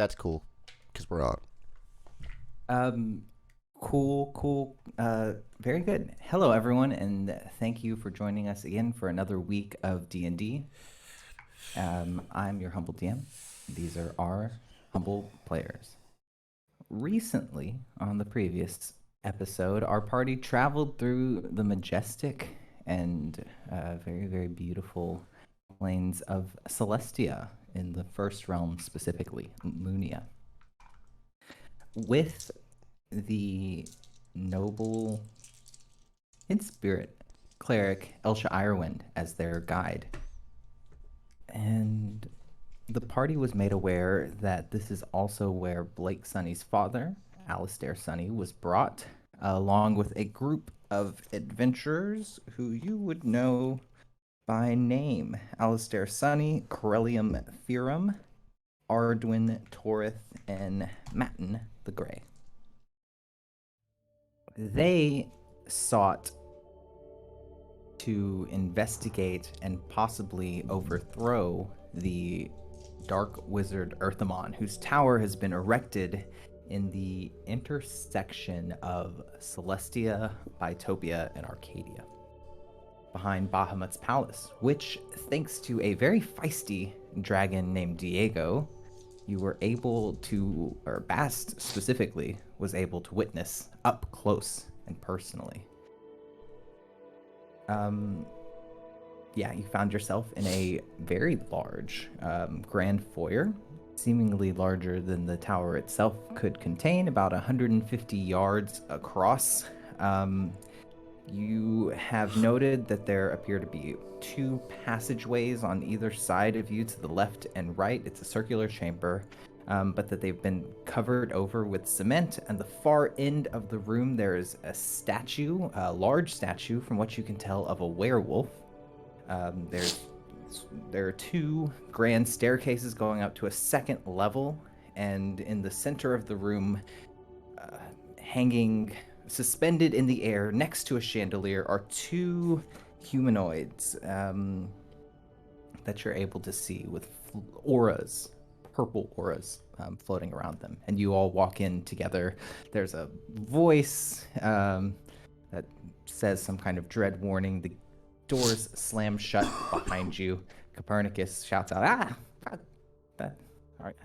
That's cool, because we're on. Cool. Very good. Hello, everyone, and thank you for joining us again for another week of D&D. I'm your humble DM. These are our humble players. Recently, on the previous episode, our party traveled through the majestic and very, very beautiful plains of Celestia in the first realm, specifically, Lunia. With the noble in spirit cleric Elsha Irewind as their guide. And the party was made aware that this is also where Blake Sunny's father, Alistair Sunny, was brought, along with a group of adventurers who you would know by name: Alistair Sunny, Corellium Fearum, Ardwin Torith, and Matten the Grey. They sought to investigate and possibly overthrow the Dark Wizard Earthamon, whose tower has been erected in the intersection of Celestia, Biotopia, and Arcadia, behind Bahamut's palace, which, thanks to a very feisty dragon named Diego, you were able to, or Bast specifically, was able to witness up close and personally. Yeah, you found yourself in a very large grand foyer, seemingly larger than the tower itself could contain, about 150 yards across. You have noted that there appear to be two passageways on either side of you, to the left and right. It's a circular chamber, but that they've been covered over with cement. And the far end of the room, there is a statue, a large statue, from what you can tell, of a werewolf. There are two grand staircases going up to a second level, and in the center of the room, hanging suspended in the air next to a chandelier, are two humanoids that you're able to see with auras, purple auras, floating around them. And you all walk in together. There's a voice that says some kind of dread warning. The doors slam shut behind you. Copernicus shouts out, "Ah, that. All right,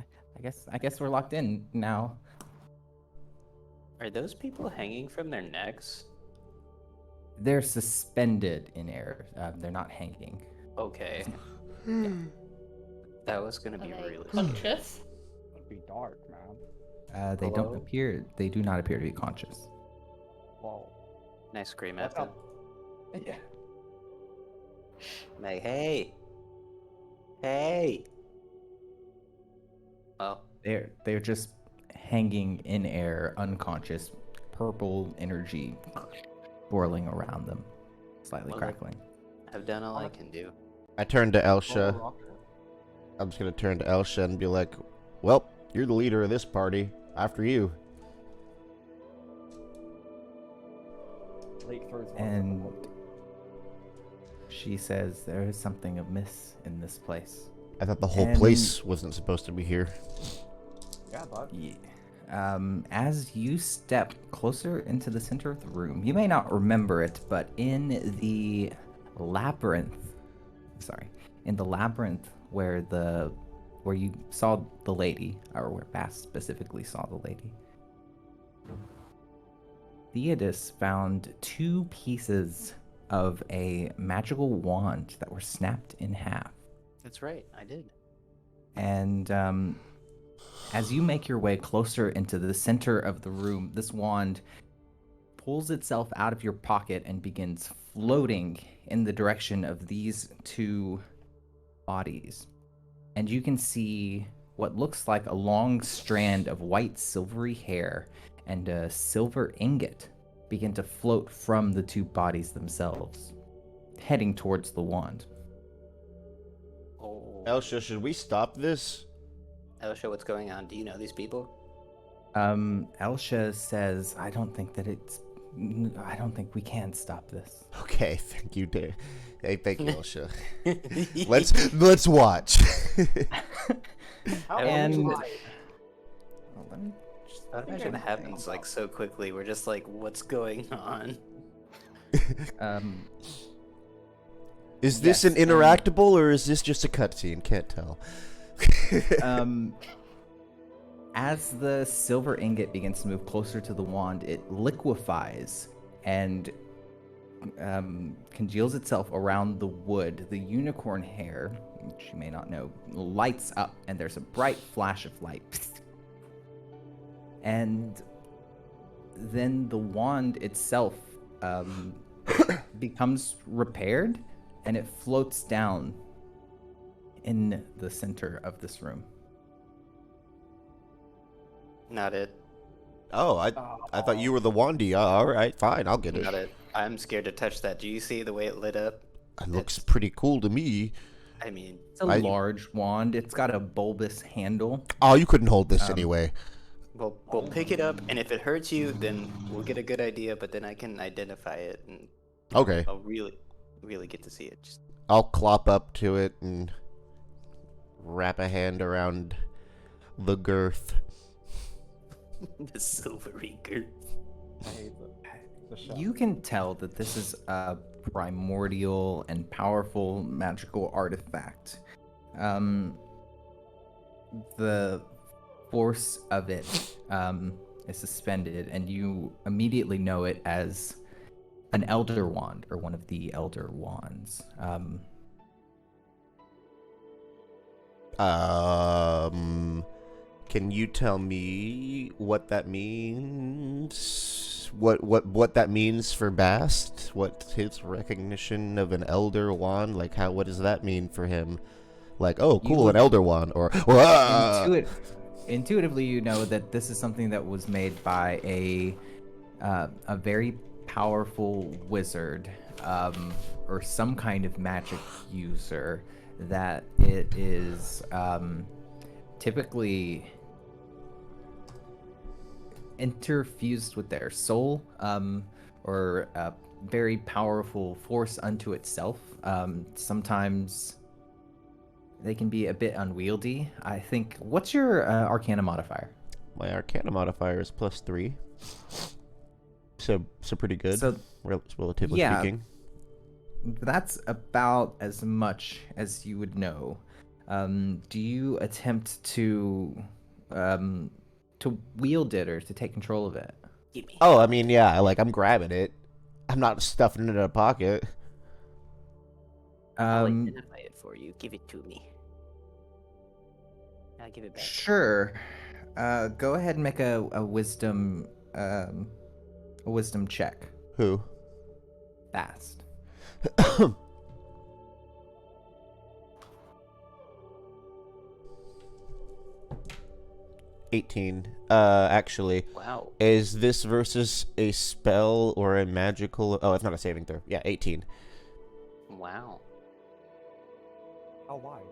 I guess we're locked in now." Are those people hanging from their necks? They're suspended in air. They're not hanging. Okay. Yeah. That was gonna be Are they really conscious? It'd be dark, man. They Hello? They do not appear to be conscious. Whoa. Can I scream What's at them? up? Yeah. Like, hey! Hey! Oh, They're just hanging in air, unconscious, purple energy swirling around them, slightly Well, crackling. I've done all I can do. I turned to Roll a Elsha. rocket. I'm just gonna turn to Elsha and be like, "Well, you're the leader of this party. After you." Blake throws one And at the she says, "There is something amiss in this place." I thought the whole And- place wasn't supposed to be here. Yeah, bud. Yeah. As you step closer into the center of the room, you may not remember it, but in the labyrinth, where you saw the lady, or where Bass specifically saw the lady, Theodis found two pieces of a magical wand that were snapped in half. That's right, I did. And as you make your way closer into the center of the room, this wand pulls itself out of your pocket and begins floating in the direction of these two bodies. And you can see what looks like a long strand of white silvery hair and a silver ingot begin to float from the two bodies themselves, heading towards the wand. Oh, Elsha, should we stop this? Elsha, what's going on? Do you know these people? Elsha says, I don't think we can stop this. Okay, thank you, Dave. Hey, thank you, Elsha. Let's watch. How And- long is it? I imagine it happens like so quickly. We're just like, what's going on? Is this Yes, an interactable or is this just a cutscene? Can't tell. As the silver ingot begins to move closer to the wand, it liquefies and congeals itself around the wood. The unicorn hair, which you may not know, lights up, and there's a bright flash of light. And then the wand itself becomes repaired, and it floats down in the center of this room. Not it. Oh, I thought you were the Wandy. All right, fine, I'll get it. Not it. I'm scared to touch that. Do you see the way it lit up? It looks pretty cool to me. I mean, It's a large wand. It's got a bulbous handle. Oh, you couldn't hold this anyway. we'll pick it up, and if it hurts you, then we'll get a good idea. But then I can identify it, and Okay. I'll really get to see it. Just I'll clop up to it and wrap a hand around the girth. the silvery girth. I hate the shot. You can tell that this is a primordial and powerful magical artifact. The force of it is suspended, and you immediately know it as an Elder Wand, or one of the Elder Wands. Can you tell me what that means? What that means for Bast? What his recognition of an Elder Wand? Like, what does that mean for him? Like, oh, cool, an Elder Wand, or Intuitively, you know that this is something that was made by a very powerful wizard, or some kind of magic user. That it is typically interfused with their soul, or a very powerful force unto itself. Sometimes they can be a bit unwieldy. I think. What's your Arcana modifier? My Arcana modifier is +3. So pretty good. So, relatively yeah. speaking. That's about as much as you would know. Do you attempt to wield it or to take control of it? Give me. Oh, I mean, yeah, like I'm grabbing it. I'm not stuffing it in a pocket. I'll identify it for you. Give it to me. I'll give it back. Sure. Go ahead and make a wisdom check. Who? Fast. 18. Actually, Wow. is this versus a spell or a magical? Oh, it's not a saving throw. Yeah, 18. Wow. How wise.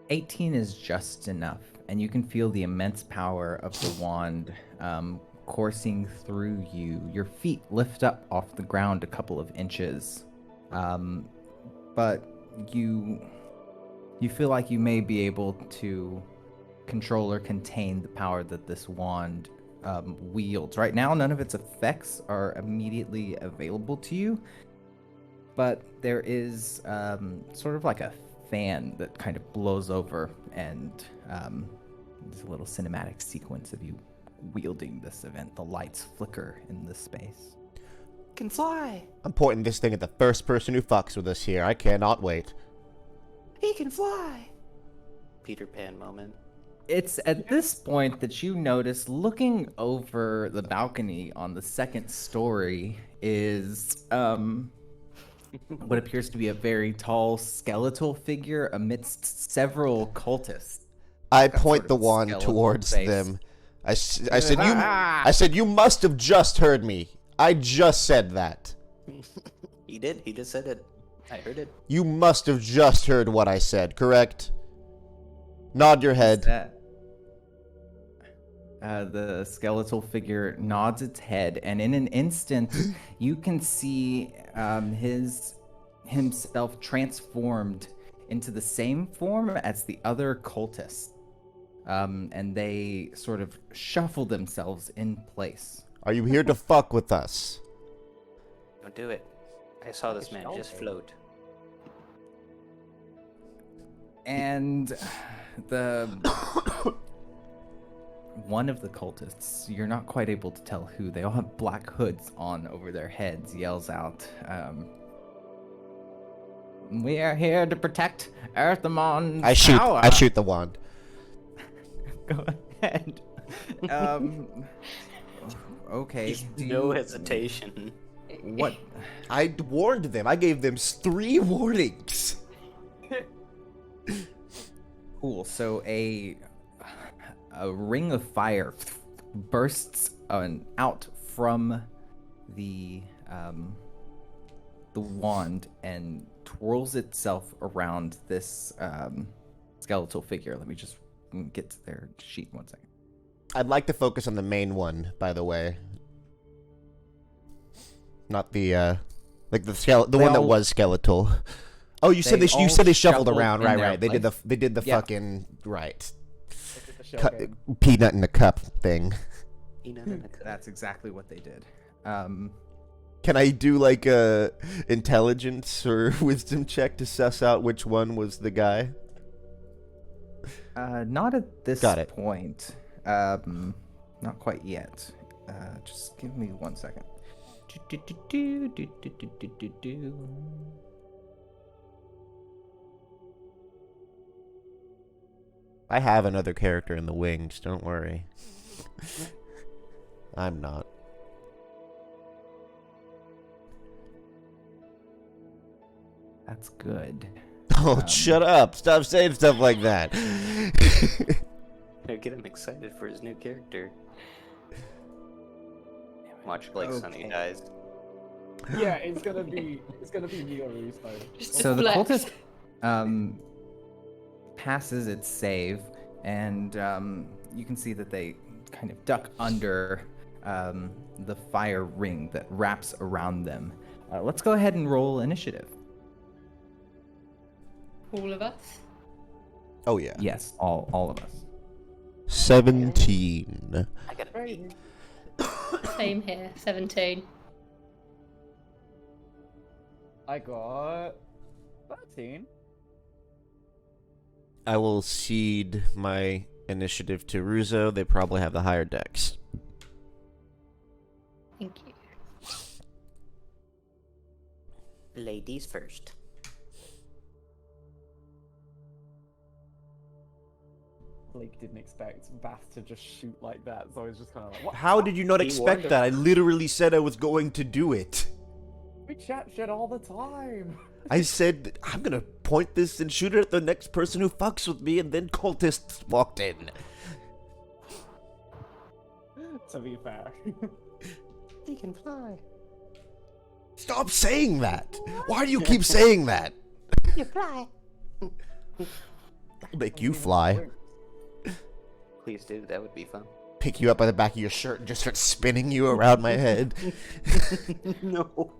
18 is just enough, and you can feel the immense power of the wand coursing through you. Your feet lift up off the ground a couple of inches, but you feel like you may be able to control or contain the power that this wand wields. Right now, none of its effects are immediately available to you, but there is sort of like a fan that kind of blows over, and there's a little cinematic sequence of you wielding this event. The lights flicker in the space. Can fly. I'm pointing this thing at the first person who fucks with us here. I cannot wait. He can fly. Peter Pan moment. It's at this point that you notice, looking over the balcony on the second story, is what appears to be a very tall skeletal figure amidst several cultists. I Got point sort the of wand skeletal towards face. them. I said you must have just heard me. I just said that. He did. He just said it. I heard it. You must have just heard what I said, correct? Nod your head. The skeletal figure nods its head, and in an instant, you can see himself transformed into the same form as the other cultists. and they sort of shuffle themselves in place. Are you here to fuck with us? Don't do it. I saw this man shell just game. float. And the one of the cultists, you're not quite able to tell who, they all have black hoods on over their heads, yells out, "We are here to protect Earthamon's I shoot. power." I shoot the wand. Go ahead. Okay. do No you- hesitation. What? I warned them. I gave them 3 warnings. Cool. So a ring of fire bursts out from the wand and twirls itself around this skeletal figure. Let me just get to their sheet 1 second. I'd like to focus on the main one, by the way. Not the like the They one that all- was skeletal. Oh, you said they you said all they shuffled shuffled around, in right? their Right. They did the Yeah. fucking right. Look at the shell Cu- game. peanut in a cup thing. Peanut in a cup. That's exactly what they did. Can I do like a intelligence or wisdom check to suss out which one was the guy? Not at this Got it. point. Not quite yet. Just give me 1 second. I have another character in the wings. Don't worry. I'm not. That's good. Oh, shut up! Stop saying stuff like that. Get him excited for his new character. Watch Blake Sunny Okay. dies. Yeah, it's gonna be me or Russo. So the deflect. cultist passes its save, and you can see that they kind of duck under the fire ring that wraps around them. Let's go ahead and roll initiative. All of us. Oh yeah. Yes, all of us. 17. I got an 8. Same here. 17. I got 13. I will cede my initiative to Ruzo. They probably have the higher dex. Thank you. Ladies first. Blake didn't expect Bath to just shoot like that, so I was just kind of like, what? How did you not He expect warned that? I literally said I was going to do it. We chat shit all the time. I said, I'm gonna point this and shoot it at the next person who fucks with me, and then cultists walked in. To be fair. He can fly. Stop saying that! Why do you keep saying that? You fly. I'll make you fly. Please do. That would be fun. Pick you up by the back of your shirt and just start spinning you around my head. No.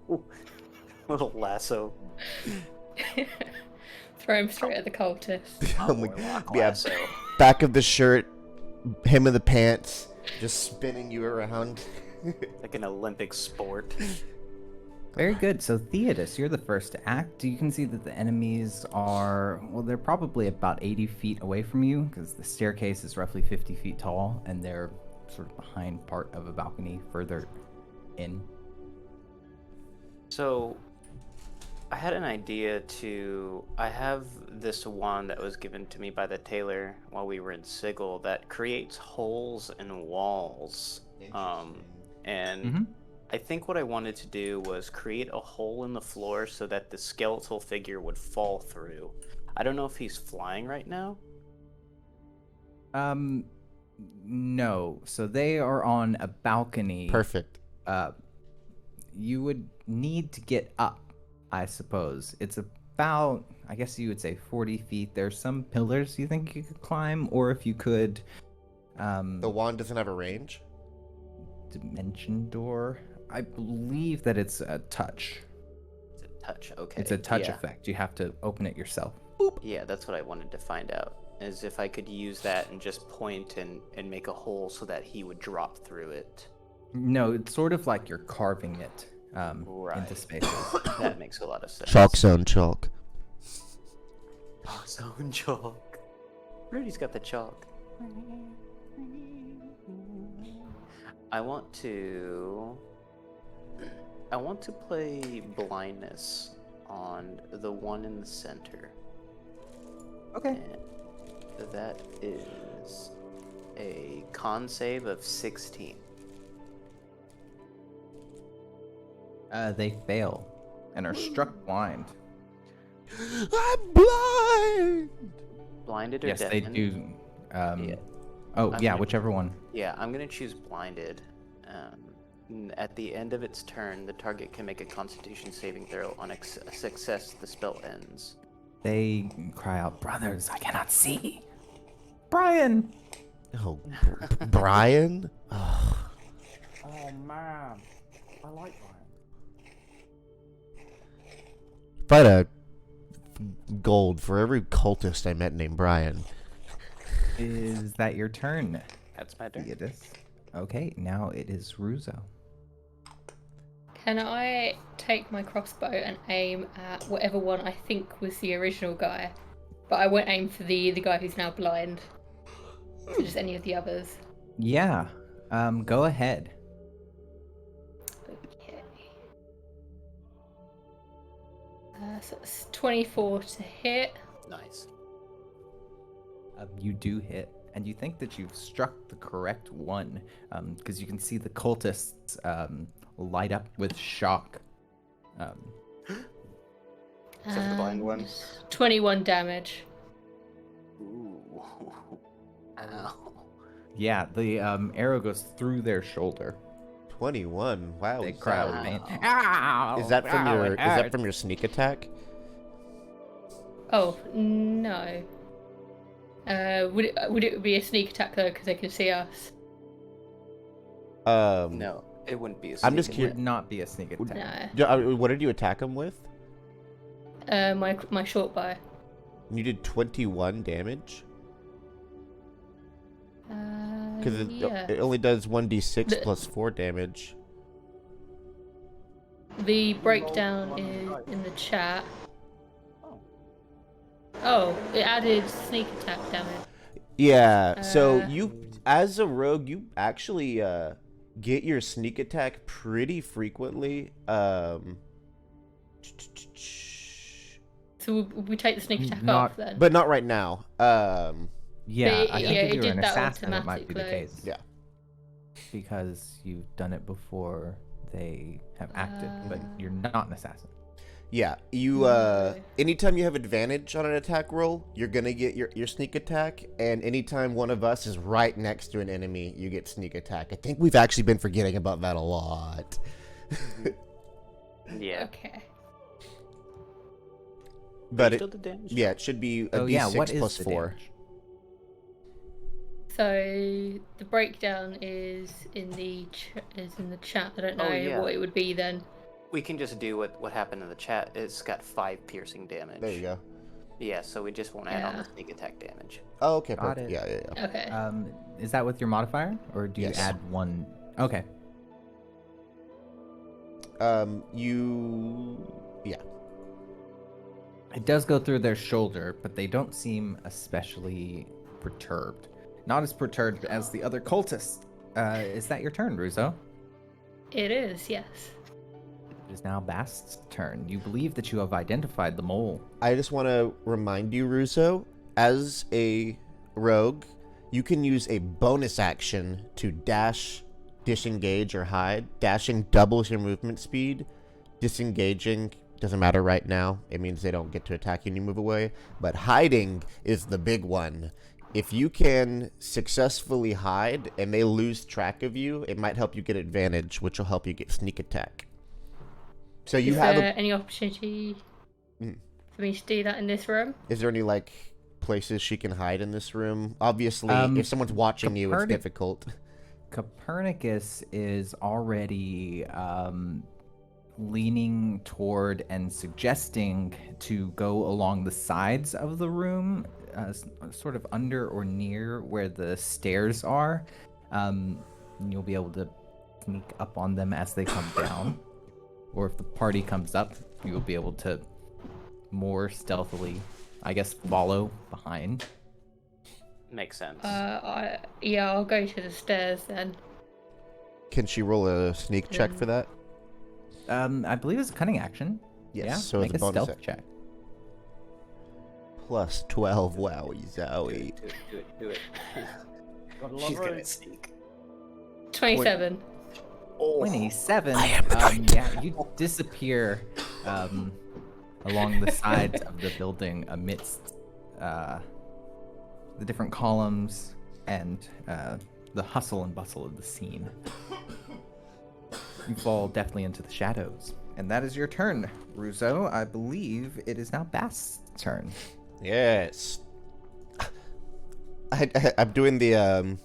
Little lasso. Throw him straight at the cultist. I'm like, Warlock yeah, lasso. back of the shirt, him in the pants, just spinning you around. Like an Olympic sport. Very good. So Theodus, you're the first to act. You can see that the enemies are, well, they're probably about 80 feet away from you because the staircase is roughly 50 feet tall and they're sort of behind part of a balcony further in. So, I had an idea I have this wand that was given to me by the tailor while we were in Sigil that creates holes in walls. And Mhm. I think what I wanted to do was create a hole in the floor so that the skeletal figure would fall through. I don't know if he's flying right now. No. So they are on a balcony. Perfect. You would need to get up, I suppose. It's about, I guess you would say 40 feet. There's some pillars you think you could climb, or if you could, The wand doesn't have a range? dimension door. I believe that it's a touch. It's a touch, okay. It's a touch yeah. effect. You have to open it yourself. Yeah, that's what I wanted to find out. as if I could use that and just point and make a hole so that he would drop through it. No, it's sort of like you're carving it Right. into spaces. That makes a lot of sense. Chalk zone chalk. Zone chalk. Rudy's got the chalk. I want to play blindness on the one in the center. Okay. And that is a con save of 16. They fail and are struck blind. I'm blind. Blinded or Yes, they deafened? do. Yeah. Oh, I'm yeah, gonna- whichever one. Yeah, I'm gonna choose blinded. At the end of its turn, the target can make a Constitution saving throw. On a success, the spell ends. They cry out, "Brothers, I cannot see." Brian! Oh, Brian. Ugh. Oh man, I like Brian. If I had a gold for every cultist I met named Brian. Is that your turn, That's my turn. Theodis? Okay, now it is Ruzo. Can I take my crossbow and aim at whatever one I think was the original guy? But I won't aim for the guy who's now blind. So just any of the others. Yeah, go ahead. Okay. So it's 24 to hit. Nice. You do hit, and you think that you've struck the correct one, because you can see the cultists light up with shock. Except for the blind one. And 21 damage. Ooh. Ow. Yeah, the arrow goes through their shoulder. 21. Wow. They is cry out that- in pain. Ow. Ow! Is that from Ow, your? it Is that hurts. from your sneak attack? Oh, no. Would it be a sneak attack though, because they can see us? No, it wouldn't be a I'm just sneak It curious. would not be a sneak attack. No. What did you attack him with? My short bow. You did 21 damage. Because Yeah. it only does 1d6 The- plus 4 damage. The breakdown one is dice. in the chat. Oh, Oh, it added sneak attack damage. Yeah. So Uh, you, as a rogue, you actually get your sneak attack pretty frequently. So we take the sneak attack Not- off then. But not right now. Yeah, But I think yeah, if it you were did an that assassin, it might be the automatically. case. Yeah. Because you've done it before they have acted, but you're not an assassin. Yeah, you No. anytime you have advantage on an attack roll, you're gonna get your sneak attack, and anytime one of us is right next to an enemy, you get sneak attack. I think we've actually been forgetting about that a lot. Yeah. Okay. But Still did damage? yeah, it should be a Oh d6 yeah, what is plus the 4. damage? So the breakdown is in the chat. I don't know Oh, yeah. what it would be then. We can just do what happened in the chat. It's got 5 piercing damage. There you go. Yeah, so we just won't add on the Yeah. sneak attack damage. Oh, okay, Got perfect. it. Yeah. Okay. Is that with your modifier, or do you Yes. add one? Okay. Yeah. It does go through their shoulder, but they don't seem especially perturbed. Not as perturbed as the other cultists. Is that your turn, Ruzo? It is, yes. It is now Bast's turn. You believe that you have identified the mole. I just want to remind you, Russo, as a rogue, you can use a bonus action to dash, disengage, or hide. Dashing doubles your movement speed. Disengaging doesn't matter right now. It means they don't get to attack you and you move away. But hiding is the big one. If you can successfully hide and they lose track of you, it might help you get advantage, which will help you get sneak attack. So you is have there a... any opportunity for me to do that in this room? Is there any, like, places she can hide in this room? Obviously, if someone's watching you, it's difficult. Copernicus is already leaning toward and suggesting to go along the sides of the room sort of under or near where the stairs are. And you'll be able to sneak up on them as they come down. Or if the party comes up, you'll be able to more stealthily, I guess, follow behind. Makes sense. Yeah, I'll go to the stairs then. Can she roll a sneak check for that? I believe it's a cunning action. Yes, Yeah, so make it's a a bonus stealth check. Plus 12. Wowie zowie. Do it. Gotta love She's gonna Rose. sneak. 27. 27. I am the yeah, you disappear along the sides of the building amidst the different columns and the hustle and bustle of the scene. You fall definitely into the shadows. And that is your turn, Russo. I believe it is now Bast's turn. Yes. I'm doing the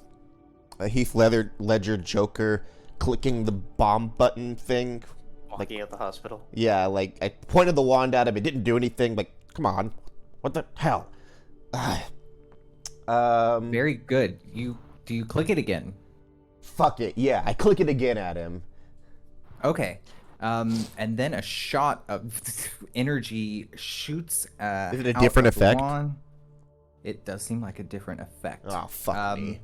Heath Ledger Joker clicking the bomb button thing. Walking out the hospital. Yeah, like I pointed the wand at him. It didn't do anything. Like, come on, what the hell? Very good. Do you click it again? Fuck it. Yeah, I click it again at him. Okay. And then a shot of energy shoots. Is it a out different of the effect? wand. It does seem like a different effect. Oh fuck me.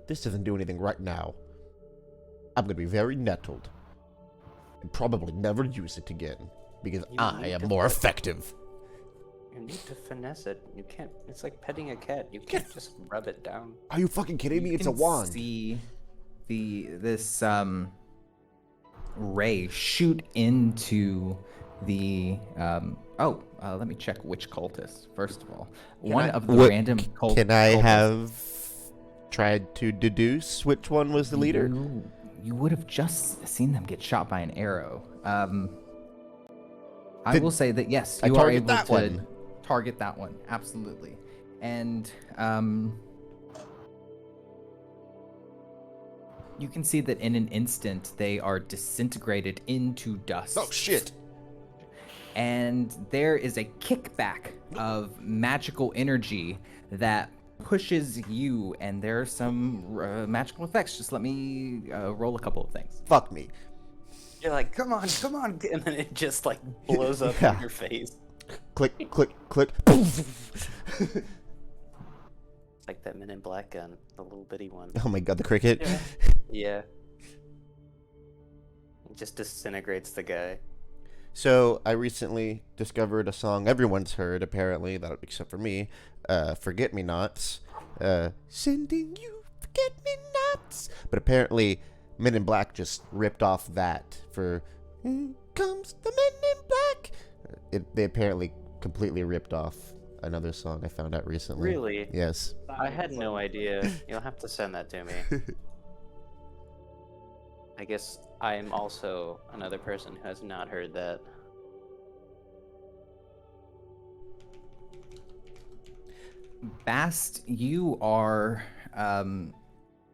This doesn't do anything right now. I'm gonna be very nettled. And probably never use it again. Because You I need am to more put- effective. You need to finesse it. You can't. It's like petting a cat. You can't just rub it down. Are you fucking kidding me? You It's a can wand. See this ray shoot into the let me check which cultist first of all. One of the random cultists. Can I have tried to deduce which one was the leader? You would have just seen them get shot by an arrow. I Did- will say that yes, I you are target able that to one. target that one, absolutely. And you can see that in an instant they are disintegrated into dust. Oh shit! And there is a kickback of magical energy that pushes you, and there are some magical effects. Just let me roll a couple of things. Fuck me. You're like, come on, and then it just like blows up Yeah. in your face. Click, click, click. It's like that Men in Black gun, the little bitty one. Oh my god, the cricket. Yeah. It just disintegrates the guy. So I recently discovered a song everyone's heard, apparently, that except for me. Forget Me Nots. Sending you forget me nots. But apparently, Men in Black just ripped off that for Here Comes the Men in Black. They apparently completely ripped off another song I found out recently. Really? Yes. I had no idea. You'll have to send that to me. I guess I am also another person who has not heard that. Bast, you are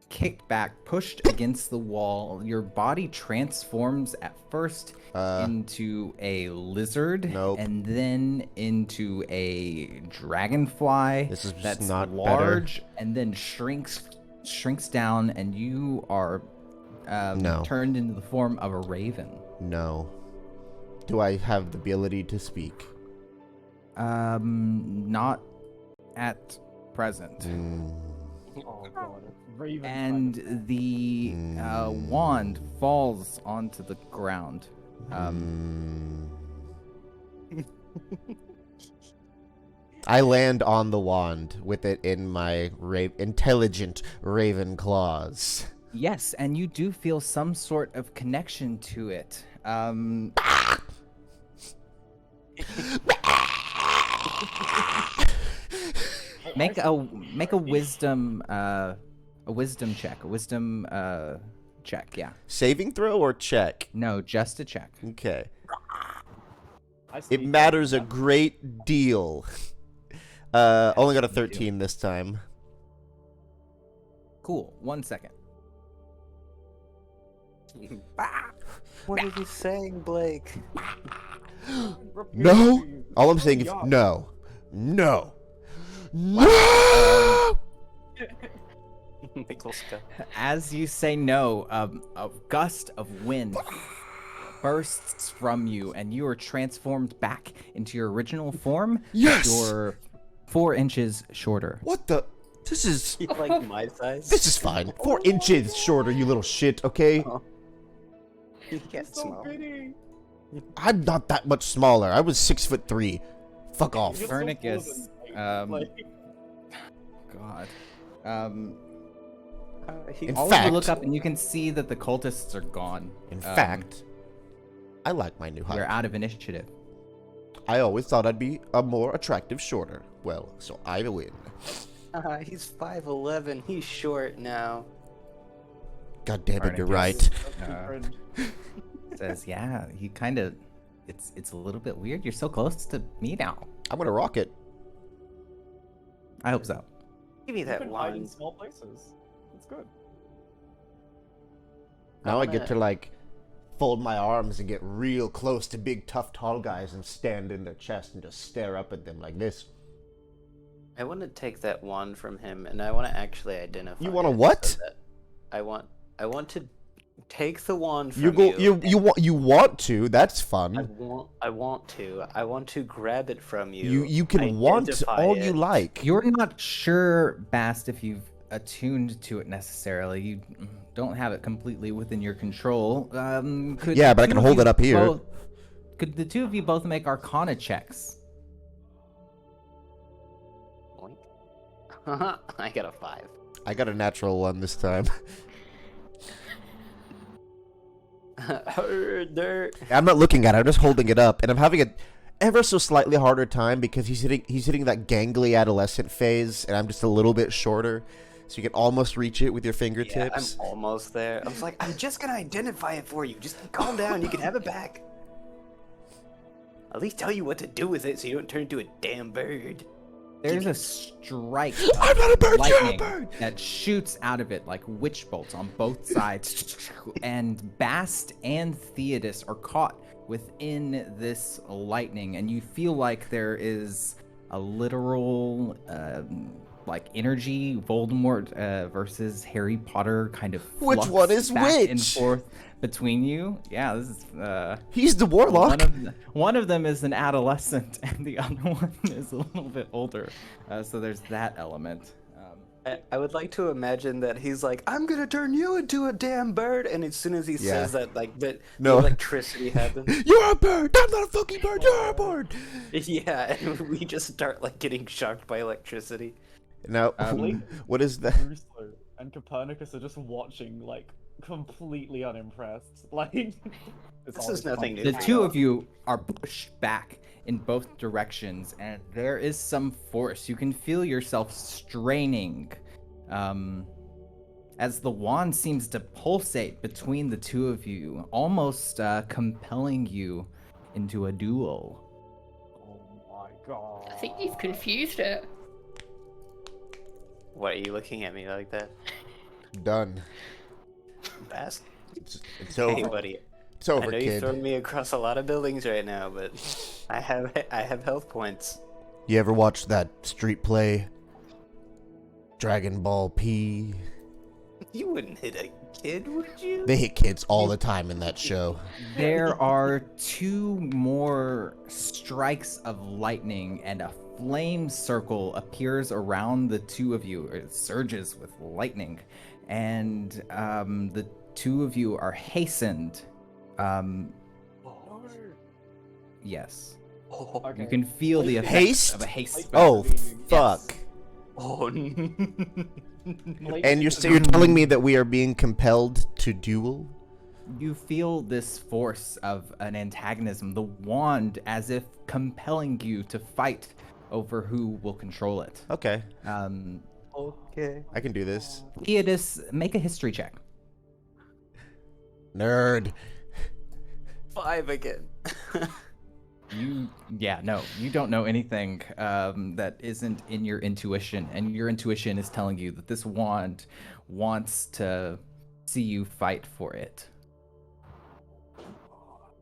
kicked back, pushed against the wall. Your body transforms at first into a lizard, Nope. and then into a dragonfly. This is just that's not better. large, and then shrinks down, and you are No. turned into the form of a raven. No. Do I have the ability to speak? Not at present. Oh god. Raven And the wand falls onto the ground. I land on the wand with it in my intelligent raven claws. Yes, and you do feel some sort of connection to it. Make a wisdom check. Yeah. Saving throw or check? No, just a check. Okay. I It sneak matters a up. great deal. Only got a 13 this time. Cool. 1 second. What are you saying, Blake? No. All I'm saying is no. No. No. Michael's go. As you say no, a gust of wind bursts from you, and you are transformed back into your original form. Yes! You're 4 inches shorter. What the? This is You like my size? this is fine. 4 inches shorter, you little shit. Okay. You can't smell. I'm not that much smaller. I was 6'3". Fuck off. Fernicus, God. In All of fact, you look up and you can see that the cultists are gone. in fact, I like my new You're height. out of initiative. I always thought I'd be a more attractive shorter. Well, so I win. He's 5'11". He's short now. God damn it, you're Fernicus, right. Says, yeah, you kind of, it's a little bit weird. You're so close to me now. I'm gonna rock it. I hope so. Give me that That hide in one. small places. It's good. Now I get wanna- to like fold my arms and get real close to big, tough, tall guys and stand in their chest and just stare up at them like this. I want to take that wand from him, and I want to actually identify. You wanna it what? so that I want to take the wand from You go. you. You want to? That's I fun. want to grab it from you. You can want identify all it. you like. You're not sure, Bast, if you've attuned to it necessarily. You don't have it completely within your control. Could Yeah, but I the can two of hold you it up here. Could the two of you both make Arcana checks? Boink. I got a 5. I got a natural one this time. Herder. I'm not looking at it. I'm just holding it up, and I'm having a ever so slightly harder time because he's hitting that gangly adolescent phase, and I'm just a little bit shorter, so you can almost reach it with your Yeah, fingertips. I'm almost there. I was like, I'm just gonna identify it for you. Just calm down. You can have it back. At least tell you what to do with it so you don't turn into a damn bird. There's a strike I'm of not a bird, you're a lightning bird. that shoots out of it like witch bolts on both sides, and Bast and Theodis are caught within this lightning, and you feel like there is a literal like energy Voldemort versus Harry Potter kind of Which flux one is back and which? forth between you. Yeah, this is He's the warlock. one of them is an adolescent, and the other one is a little bit older. So there's that element. I would like to imagine that he's like, I'm gonna turn you into a damn bird, and as soon as he Yeah. says that, like, the No. electricity happens. You're a bird. I'm not a fucking bird. You're a bird. Yeah, and we just start like getting shocked by electricity. Now, what is that? Brewster and Copernicus are just watching, like, completely unimpressed. Like, it's This is always nothing fun. new. The two of you are pushed back in both directions, and there is some force. You can feel yourself straining as the wand seems to pulsate between the two of you, almost compelling you into a duel. Oh my god. I think he's confused it. What are you looking at me like that? Done. Bast? It's over. Hey, buddy. It's I over, know you've kid. thrown me across a lot of buildings right now, but I have health points. You ever watched that street play, Dragon Ball P? You wouldn't hit a kid, would you? They hit kids all the time in that show. There are 2 more strikes of lightning, and a flame circle appears around the two of you. It surges with lightning, and the two of you are hastened. Yes. Oh, Okay. You can feel the effects Haste? of a haste Like- spell. Oh, fuck. oh no. Like, And you're telling me that we are being compelled to duel? You feel this force of an antagonism, the wand as if compelling you to fight over who will control it. Okay, Okay. I can do this. Theodis, make a history check. Nerd. 5 again. You don't know anything that isn't in your intuition, and your intuition is telling you that this wand wants to see you fight for it.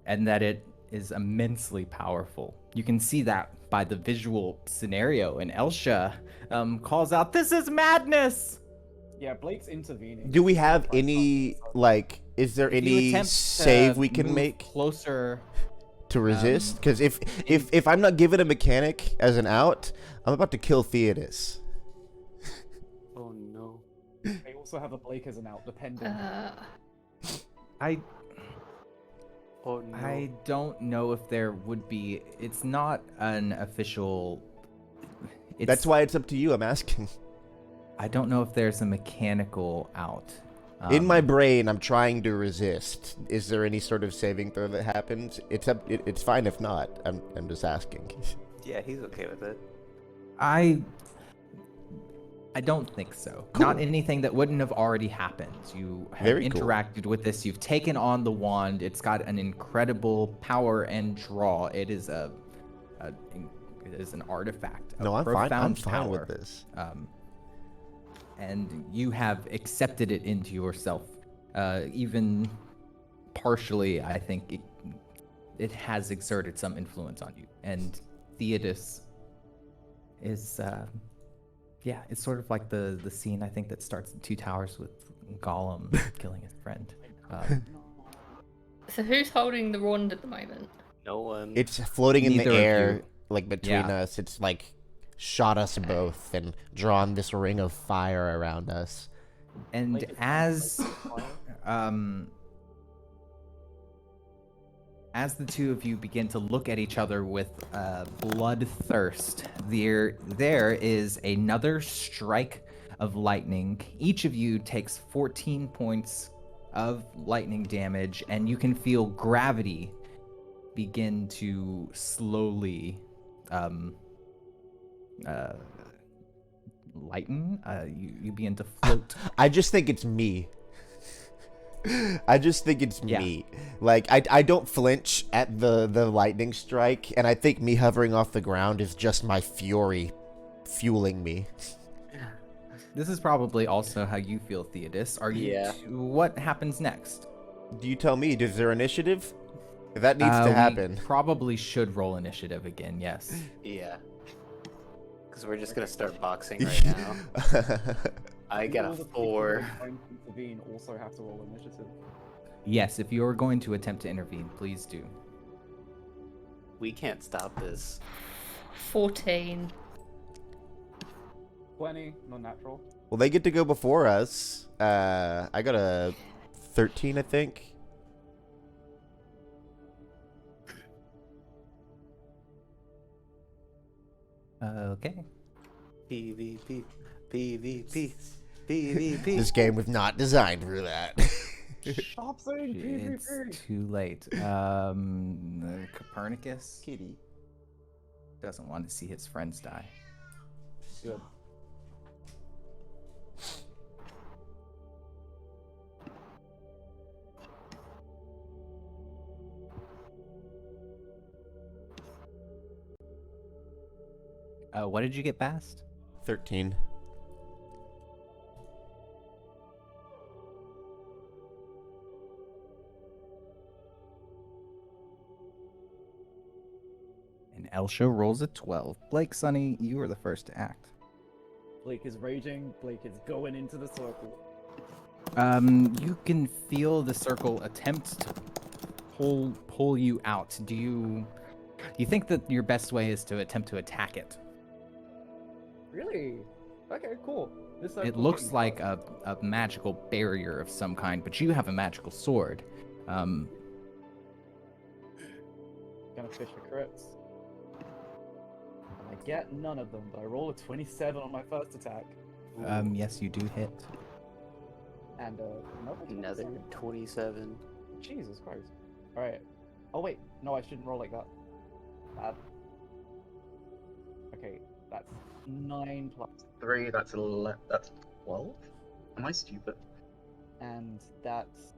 and that it is immensely powerful. You can see that by the visual scenario, and Elsha calls out, "This is madness!" Yeah, Blake's intervening. Do we He's gonna have try and any, stop like, is there If you any attempt save to we can move make closer, to resist? Because if I'm not given a mechanic as an out, I'm about to kill Theodos. Oh no. this. They also have a Blake as an out, depending. I Oh no. I don't know if there would be. It's not an official. That's why it's up to you. I'm asking. I don't know if there's a mechanical out. In my brain, I'm trying to resist. Is there any sort of saving throw that happens? It's fine if not. I'm just asking. Yeah, he's okay with it. I don't think so. Cool. Not anything that wouldn't have already happened. You have Very cool. interacted with this. You've taken on the wand. It's got an incredible power and draw. It is it is an artifact. Of No, I'm fine. I'm profound fine power. with this. And you have accepted it into yourself. Even partially, I think it has exerted some influence on you. And Theodos is, yeah, it's sort of like the scene, I think, that starts in Two Towers with Gollum killing his friend. So who's holding the wand at the moment? No one. It's floating in the Neither of air, you. like between Yeah. us. It's like shot us both and drawn this ring of fire around us. And Blake is as fine. as the two of you begin to look at each other with bloodthirst, there is another strike of lightning. Each of you takes 14 points of lightning damage, and you can feel gravity begin to slowly lighten. You begin to float. I just think it's me. I just think it's Yeah. me. Like, I don't flinch at the lightning strike, and I think me hovering off the ground is just my fury fueling me. This is probably also how you feel, Theodos. Are you? Yeah. What happens next? Do you tell me? Is there initiative? That needs to We happen. probably should roll initiative again. Yes. Yeah. Because we're just gonna start boxing right now. I got All a the people 4. that are trying to intervene also have to roll initiative. Yes. If you are going to attempt to intervene, please do. We can't stop this. 14. 20, non-natural. Well, they get to go before us. I got a 13, I think. Okay. PvP. PvP. PvP. This game was not designed for that. Stop saying It's PvP! too late. Copernicus Kitty. doesn't want to see his friends die. Good. What did you get past? 13. And Elsha rolls a 12. Blake, Sonny, you are the first to act. Blake is raging. Blake is going into the circle. You can feel the circle attempt to pull you out. Do you think that your best way is to attempt to attack it? Really? Okay, cool. This It circle's looks getting like closer. a magical barrier of some kind, but you have a magical sword. Gonna fish for crits. I get none of them, but I roll a 27 on my first attack. Yes, you do hit. And Another 27. Jesus Christ. Alright. Oh wait, no, I shouldn't roll like that. Okay, that's 9 plus 3, that's 11, that's 12? Am I stupid? And that's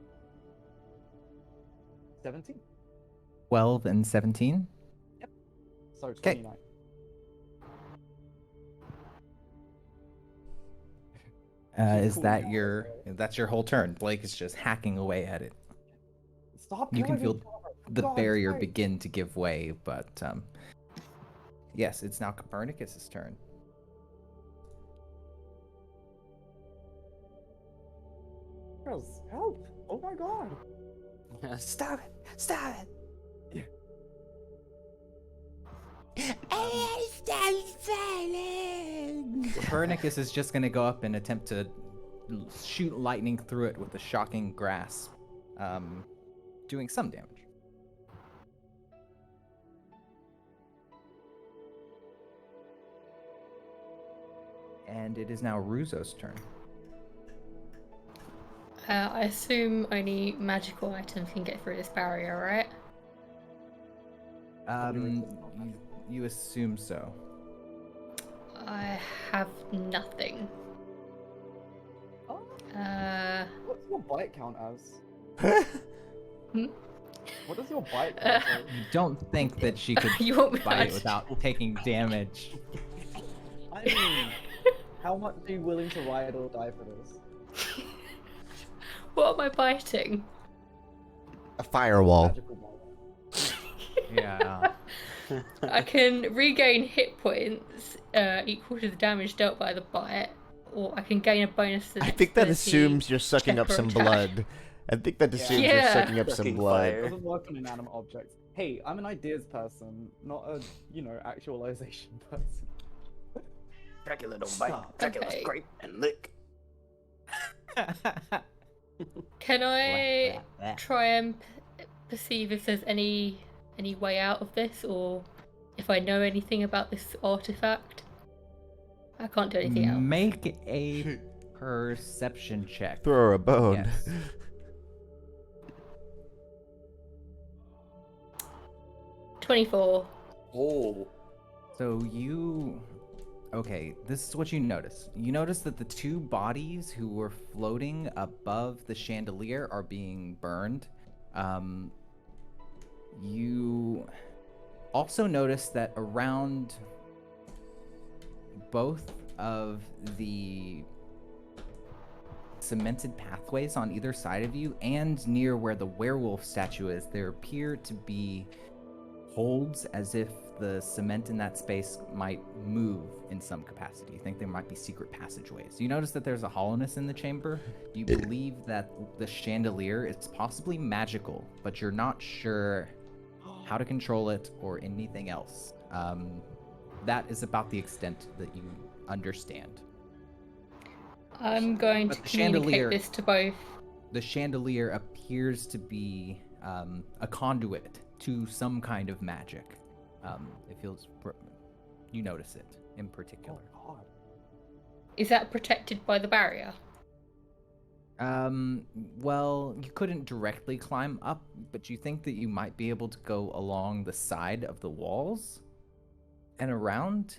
17. 12 and 17. So Okay. 29. Is Cool. that that's your whole turn? Blake is just hacking away at it. Stop You can killing feel each the God, barrier wait. begin to give way, but yes, it's now Copernicus's turn. Girls, help! Oh my god! Stop it! Stop it! Copernicus is just going to go up and attempt to shoot lightning through it with a shocking grasp, doing some damage. And it is now Ruzo's turn. I assume only magical items can get through this barrier, right? You assume so. I have nothing. Oh, Uh, what's your bite count as? Hmm? What does your bite count as? You don't think that she could You want me to bite ask- without taking damage. I mean, how much are you willing to ride or die for this? what am I biting? A firewall. Magical bite. Yeah. I can regain hit points equal to the damage dealt by the bite, or I can gain a bonus to the I next think that ability assumes you're sucking check up or some attack. blood. I think that assumes you're Yeah. sucking up some Sucking blood. fire. Doesn't work on inanimate objects. Hey, I'm an ideas person, not a, actualization person. Dracula don't bite. Stop. Dracula Okay. scrape and lick. Can I try and perceive if there's any way out of this, or if I know anything about this artifact? I can't do anything else. Make a perception check. Throw her a bone. Yes. 24. Oh. So okay, this is what you notice. You notice that the two bodies who were floating above the chandelier are being burned. You also notice that around both of the cemented pathways on either side of you and near where the werewolf statue is, there appear to be holds as if the cement in that space might move in some capacity. You think there might be secret passageways. You notice that there's a hollowness in the chamber. You believe that the chandelier is possibly magical, but you're not sure how to control it or anything else. That is about the extent that you understand. I'm going But to the communicate chandelier- this to both. The chandelier appears to be a conduit to some kind of magic. It feels, you notice it in particular. Oh god. Is that protected by the barrier? Well, you couldn't directly climb up, but you think that you might be able to go along the side of the walls and around.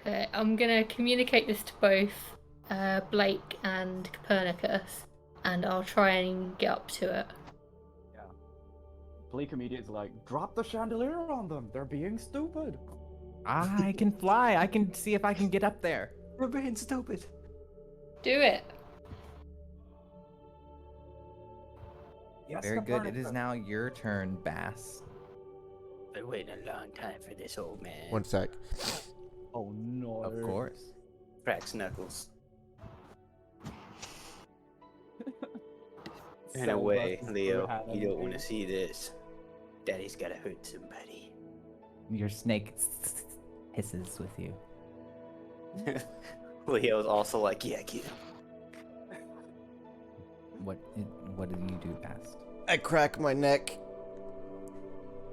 Okay, I'm gonna communicate this to both Blake and Copernicus, and I'll try and get up to it. Blake immediately is like, drop the chandelier on them. They're being stupid. I can fly. I can see if I can get up there. We're being stupid. Do it. Yes, Very good. It is Copernicus. now your turn, Bass. Been waiting a long time for this, old man. One sec. Oh no. Of course. Cracks knuckles. In a Cell way, versus Leo, Bruhan you don't want to energy. see this. Daddy's gotta hurt somebody. Your snake hisses with you. Leo's also like, yeah, get him. What did you do, Bass? I crack my neck,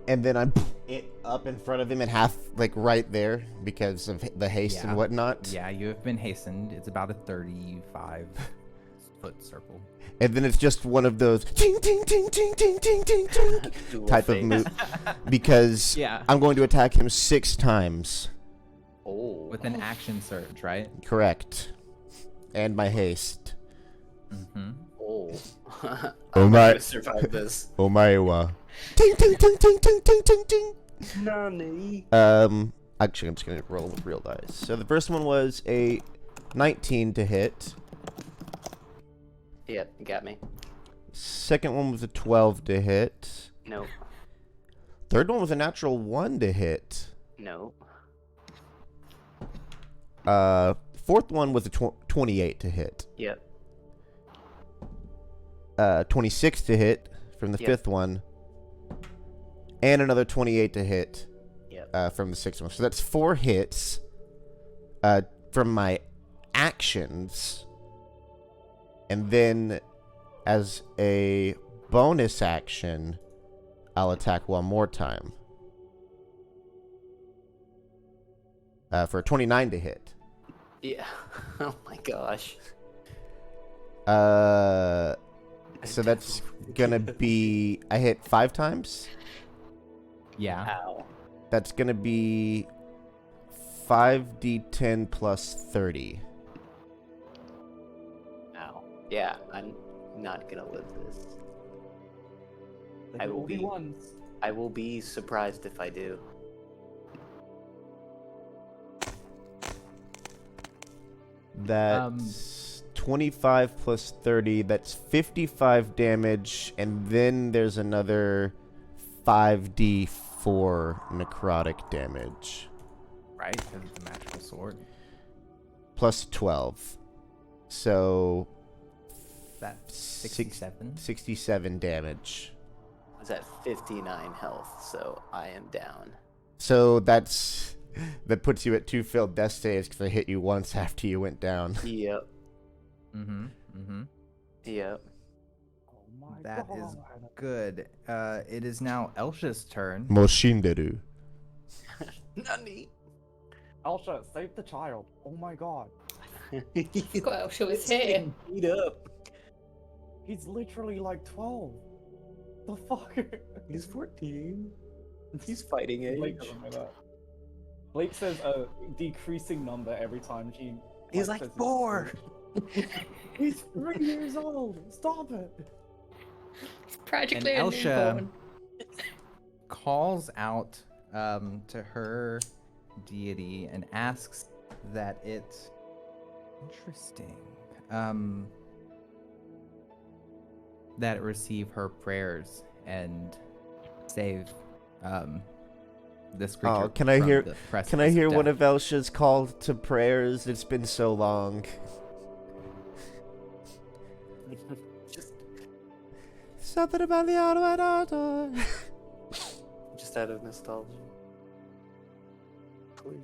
and then I it up in front of him and half like right there because of the haste Yeah. and whatnot. Yeah, you have been hastened. It's about a 35-foot circle. And then it's just one of those ting ting ting ting ting ting ting ting Dual type of face. move because Yeah. I'm going to attack him 6 times. Oh. With an action surge, right? Correct. And my haste. Mm-hmm. Oh. Oh I'm my- gonna survive this. Omaewa. Ting ting ting ting ting ting ting ting. Nani? Actually, I'm just gonna roll with real dice. So the first one was a 19 to hit. Yep, you got me. Second one was a 12 to hit. Nope. Third one was a natural 1 to hit. Nope. Fourth one was a 28 to hit. Yep. 26 to hit from the Yep. fifth one. And another 28 to hit Yep. from the sixth one. So that's 4 hits from my actions. And then as a bonus action, I'll attack one more time. For a 29 to hit. Yeah. Oh my gosh. So that's gonna be... I hit 5 times? Yeah. Ow. That's gonna be 5d10 plus 30. Ow. Yeah, I'm not gonna live this. I will be- ones. I will be surprised if I do. That's 25 plus 30. That's 55 damage, and then there's another 5d4 necrotic damage. Right, because it's a magical sword. Plus 12. So That's Six- 67. 67 damage. I was at 59 health, so I am down. So that puts you at 2 failed death saves because I hit you once after you went down. Yep. Mm-hmm. Mm-hmm. Yep. Oh my That god. is good. It is now Elsha's turn. Moshinderu. Nani. Elsha, save the child. Oh my god. Forgot Elsha was He's here. getting beat up. He's literally like 12. The fuck? He's 14. He's fighting Blake age. doesn't know that. Blake says a decreasing number every time she. He's says like his 4. age. He's 3 years old. Stop it. It's practically a Elsha- newborn. Calls out to her deity and asks that it... Interesting. That it receive her prayers and save this creature. Oh, can I from hear- the Can I precipice hear of one death. of Elsha's call to prayers? It's been so long. just, Something about the auto. just out of nostalgia. Please.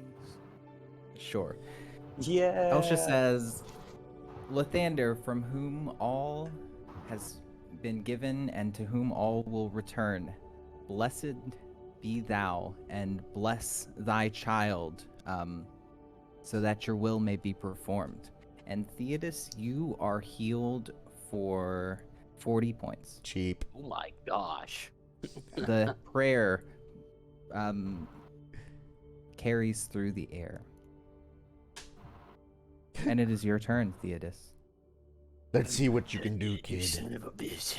Sure. Yeah. Elsha says, Lathander, from whom all has been given and to whom all will return, blessed be thou and bless thy child, so that your will may be performed. And Theodos, you are healed for 40 points. Cheap. Oh my gosh. The prayer carries through the air. And it is your turn, Theodos. Let's see what you can do, You kid. son of a bitch.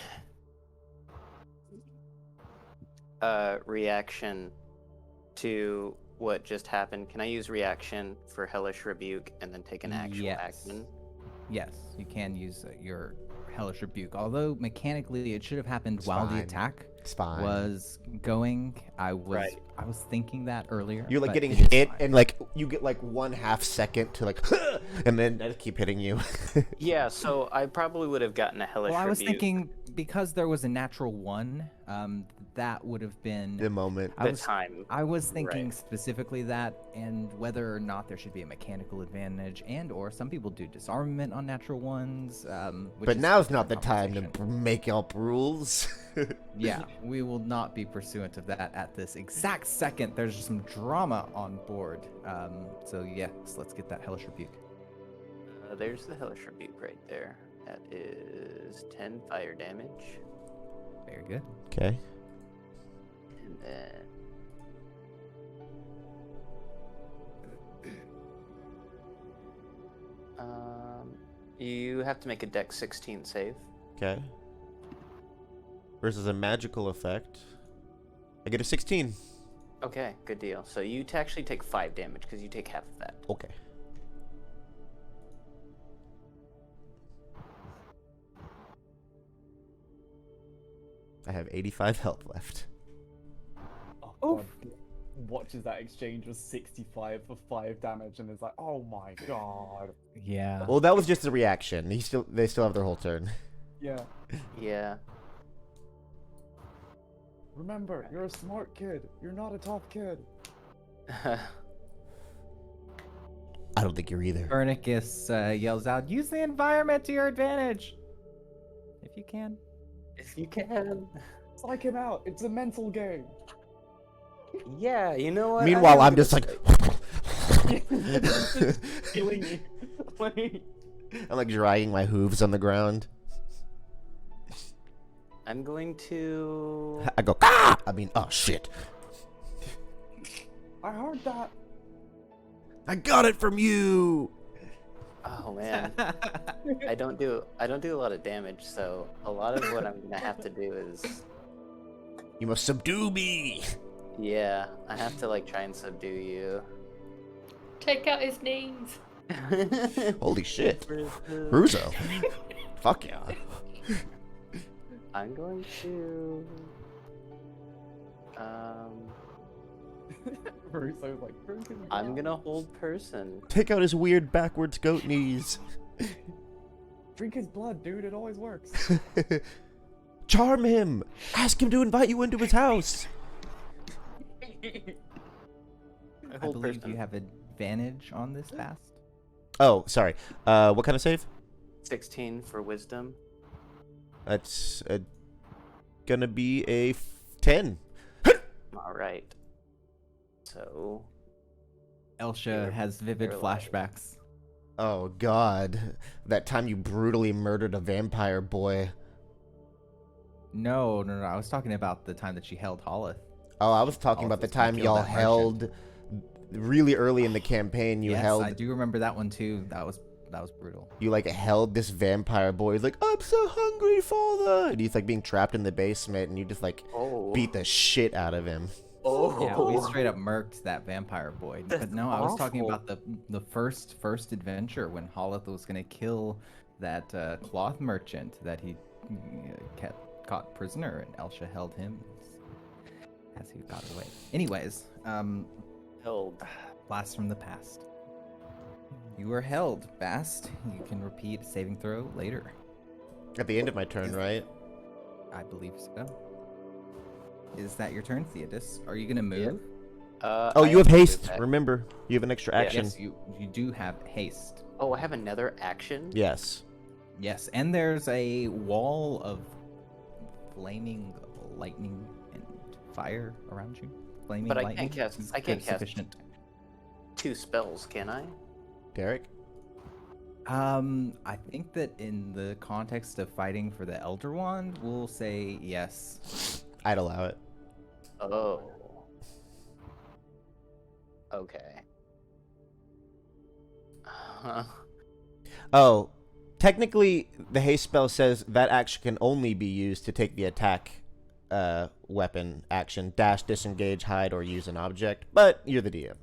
Reaction to what just happened. Can I use reaction for Hellish Rebuke and then take an actual Yes. action? Yes, you can use your Hellish Rebuke. Although mechanically it should have happened It's while the fine. attack It's fine. was going. I was Right. I was thinking that earlier. You're like but getting it is hit, fine. and like you get like 1/2 second to like, and then I keep hitting you. Yeah, so I probably would have gotten a Hellish Well, I was Rebuke. thinking because there was a natural 1, that would have been the moment. I The was time. I was thinking Right. specifically that, and whether or not there should be a mechanical advantage, and or some people do disarmament on natural ones. Which But is now's a not the different time to conversation. make up rules. Yeah, we will not be pursuant of that at this exact second. There's some drama on board. So yes, let's get that Hellish Rebuke. There's the Hellish Rebuke right there. That is 10 fire damage. Very good. Okay. And then... you have to make a Dex 16 save. Okay. Versus a magical effect. I get a 16. Okay, good deal. So you actually take 5 damage because you take half of that. Okay. I have 85 health left. Oh, God. Watches that exchange with 65 for 5 damage and is like, oh my god. Yeah. Well, that was just a reaction. They still have their whole turn. Yeah. Yeah. Remember, you're a smart kid. You're not a tough kid. I don't think you're either. Vernicus yells out, "Use the environment to your advantage, if you can." If you can. Psych him out. It's a mental game. Yeah, you know what? Meanwhile, I'm just like... Just killing you. Like, I'm like dragging my hooves on the ground. I'm going to. I go, ah! I mean, oh shit. I heard that. I got it from you! Oh man, I don't do a lot of damage, so a lot of what I'm gonna have to do is, You must subdue me! yeah, I have to like try and subdue you. Take out his knees. Holy shit. Russo. Fuck yeah. I'm going to. Russo's like, drink his I'm blood. gonna hold person. Take out his weird backwards goat knees. Drink his blood, dude. It always works. Charm him! Ask him to invite you into his house! I believe you have advantage on this fast. Oh, sorry. What kind of save? 16 for wisdom. That's gonna be a 10. All right. So. Elsha You're- has vivid you're alive. flashbacks. Oh god. That time you brutally murdered a vampire boy. No. I was talking about the time that she held Holith. Oh, I was talking Oh, about the it's gonna time kill y'all that merchant. held really early in the campaign. You Yes, held I do remember that one too. That was brutal. you like held this vampire boy. He's like, I'm so hungry, father, and he's like being trapped in the basement, and you just like Oh. beat the shit out of him. Oh. Yeah, we straight up murked that vampire boy. That's But no, I was talking awful. about the first adventure when Holith was gonna kill that cloth merchant that he caught prisoner, and Elsha held him as he got away. Anyways, Held. blast from the past. You were held, Bast. You can repeat a saving throw later. At the end of my turn, right? I believe so. Is that your turn, Theodis? Are you gonna move? Oh, I you have to do haste. that. Remember, you have an extra Yeah. action. Yes, you do have haste. Oh, I have another action. Yes. Yes, and there's a wall of flaming lightning and fire around you. Flaming But I lightning. can't cast- is I can't cast- sufficient. 2 spells, can I? Derek. I think that in the context of fighting for the Elder Wand, we'll say yes. I'd allow it. Oh. Okay. Oh, technically, the haste spell says that action can only be used to take the attack weapon action, dash, disengage, hide, or use an object. But you're the DM.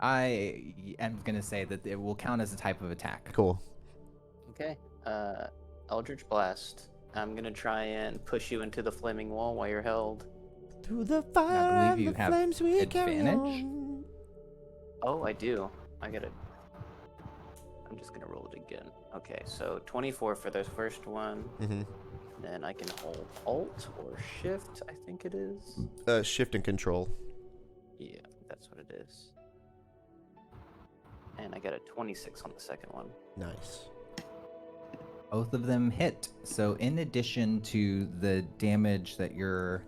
I am gonna say that it will count as a type of attack. Cool. Okay. Eldritch Blast. I'm gonna try and push you into the flaming wall while you're held. Through the I fire believe you and the have flames we carry advantage. on. Oh, I do. I'm just gonna roll it again. Okay, so 24 for the first one. Mhm. Then I can hold Alt or Shift, I think it is. Shift and control. Yeah, that's what it is. And I got a 26 on the second one. Nice. Both of them hit. So in addition to the damage that your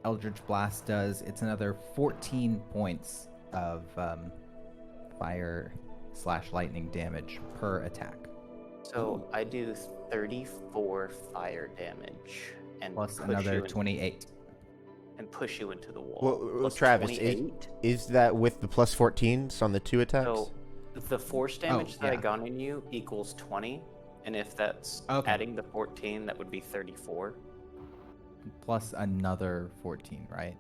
Eldritch Blast does, it's another 14 points of fire/lightning damage per attack. So I do 34 fire damage and Plus push another you in- 28. and push you into the wall. Well, Plus Travis, 28. is that with the plus 14s on the 2 attacks? So the force damage that I yeah. got on you equals 20, and if that's Okay. adding the 14, that would be 34. Plus another 14, right?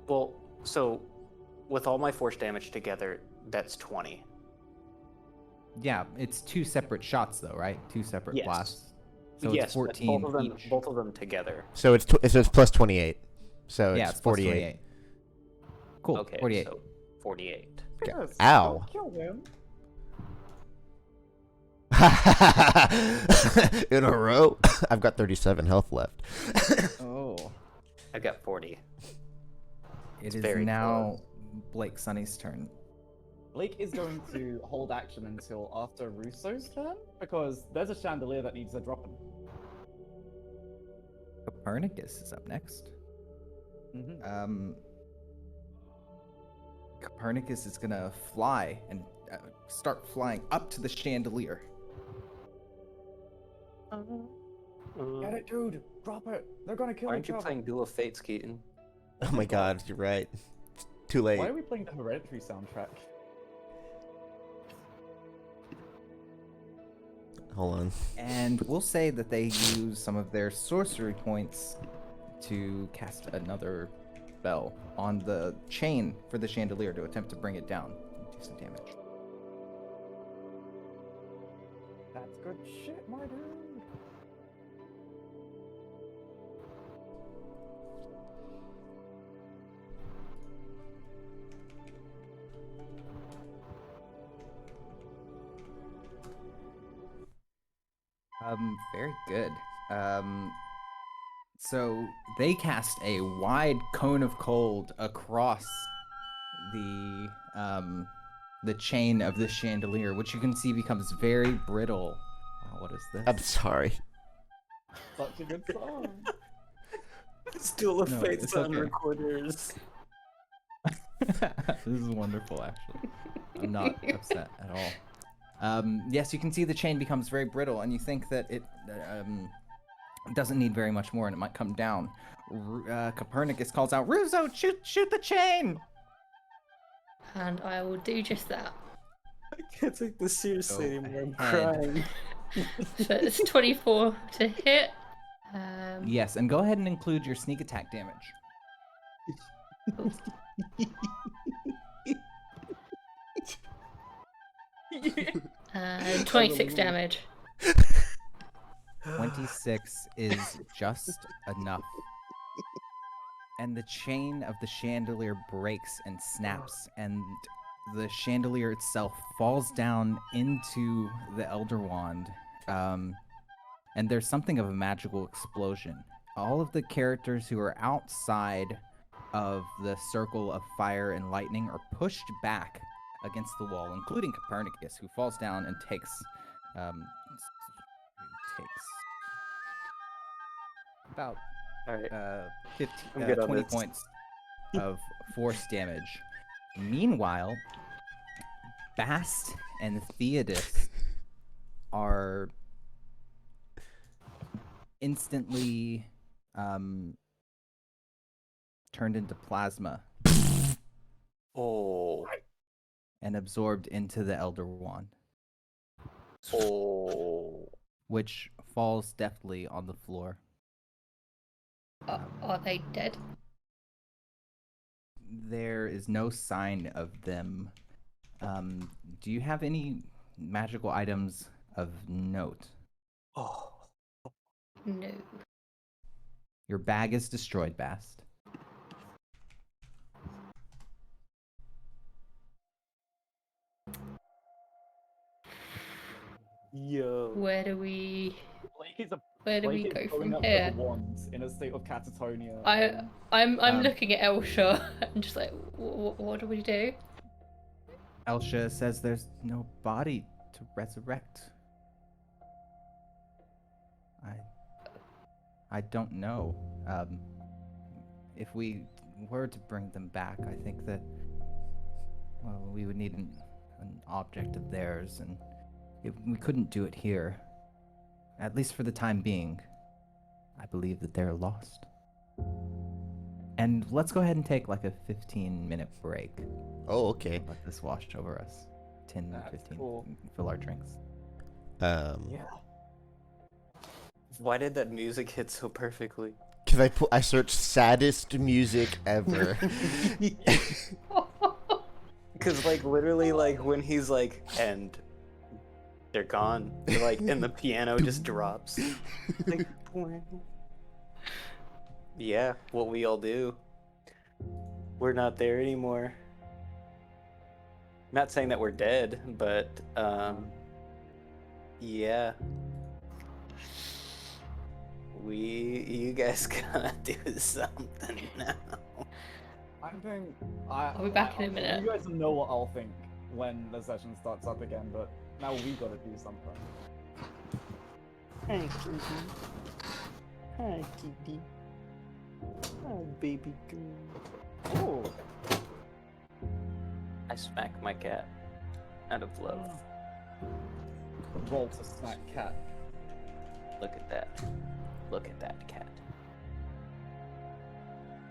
Well, so with all my force damage together, that's 20. Yeah, it's two separate shots though, right? Two separate Yes. blasts. So yes, it's 14 but each. both of them together. So it's plus 28. So Yeah, it's it's plus 48. 28. Cool. Okay, 48. so 48. Okay. Yes, Ow. don't kill him. In a row. I've got 37 health left. Oh. I got 40. It is very now Blake Sunny's turn. Blake is going to hold action until after Russo's turn, because there's a chandelier that needs a dropping. Copernicus is up next. Copernicus is gonna fly and start flying up to the chandelier. Get it, dude! Drop it! They're gonna kill Aren't each you other! playing Duel of Fates, Keaton? Oh my god, you're right. It's too late. Why are we playing the Hereditary soundtrack? Hold on. And we'll say that they use some of their sorcery points to cast another spell on the chain for the chandelier to attempt to bring it down and do some damage. That's good shit, my dude! Very good. So they cast a wide cone of cold across the chain of the chandelier, which you can see becomes very brittle. Wow, what is this? I'm sorry. Such a good song! It's Duel of No, Fates it's on okay. recorders. This is wonderful, actually. I'm not upset at all. Yes, you can see the chain becomes very brittle, and you think that it doesn't need very much more, and it might come down. Copernicus calls out, "Russo, shoot the chain!" And I will do just that. I can't take this seriously Go anymore. I'm ahead. crying. So it's 24 to hit. Yes, and go ahead and include your sneak attack damage. 26 damage. 26 is just enough. And the chain of the chandelier breaks and snaps, and the chandelier itself falls down into the Elder Wand. And there's something of a magical explosion. All of the characters who are outside of the circle of fire and lightning are pushed back against the wall, including Copernicus, who falls down and takes about Alright. 15, I'm good on 20 this. points of force damage. Meanwhile, Bast and Theodis are instantly turned into plasma Oh. and absorbed into the Elder Wand, Oh. which falls deftly on the floor. Are they dead? There is no sign of them. Do you have any magical items of note? Oh. No. Your bag is destroyed, Bast. Yo. Where do we Blake is a Where do we Blake go is going from up here? to the wands in a state of catatonia. I'm Um, looking at Elsha and just like, what do we do? Elsha says there's no body to resurrect. I don't know. If we were to bring them back, I think that, well, we would need an object of theirs, and we couldn't do it here. At least for the time being. I believe that they're lost. And let's go ahead and take like a 15-minute break. Oh, okay. Let this wash over us. 10, That's 15. cool. Fill our drinks. Yeah. Why did that music hit so perfectly? Cause I searched saddest music ever. Because like literally like when he's like and They're gone. They're like, and the piano just drops. Like, yeah, what we all do. We're not there anymore. Not saying that we're dead, but yeah. You guys gotta do something now. I'm doing. I'll be back in a minute. You guys know what I'll think when the session starts up again, but now we gotta do something. Hi, kitty. Hi, kitty. Hi, baby girl. Oh. I smack my cat out of love. Roll to smack cat. Look at that. Look at that cat.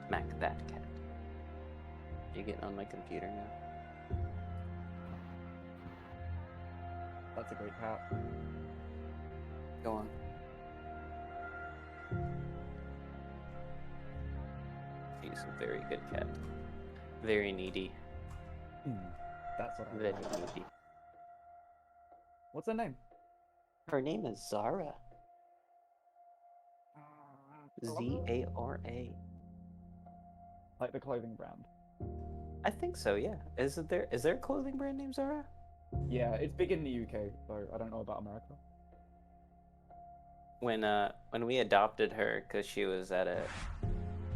Smack that cat. You getting on my computer now? That's a great cat. Go on. She's a very good cat. Very needy. That's what I Very like. needy. What's her name? Her name is Zara. Zara. Like the clothing brand. I think so, yeah. Is there a clothing brand named Zara? Yeah, it's big in the UK, though I don't know about America. When we adopted her, because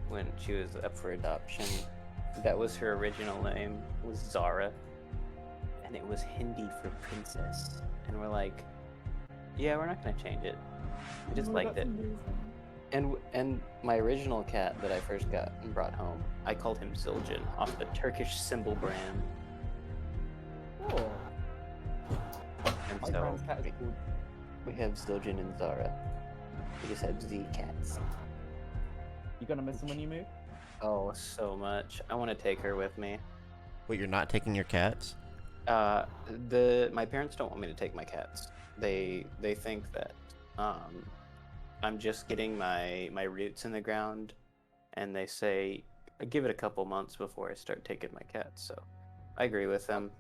when she was up for adoption, that was her original name, was Zara, and it was Hindi for princess. And we're like, yeah, we're not gonna change it. We just liked it. And my original cat that I first got and brought home, I called him Zildjian off the Turkish symbol brand. Oh. And My so brand's cat is called. we have Zildjian and Zara. We just have Z cats. You gonna miss them when you move? Oh, so much. I want to take her with me. Wait, you're not taking your cats? My parents don't want me to take my cats. They think that I'm just getting my roots in the ground, and they say give it a couple months before I start taking my cats. So I agree with them.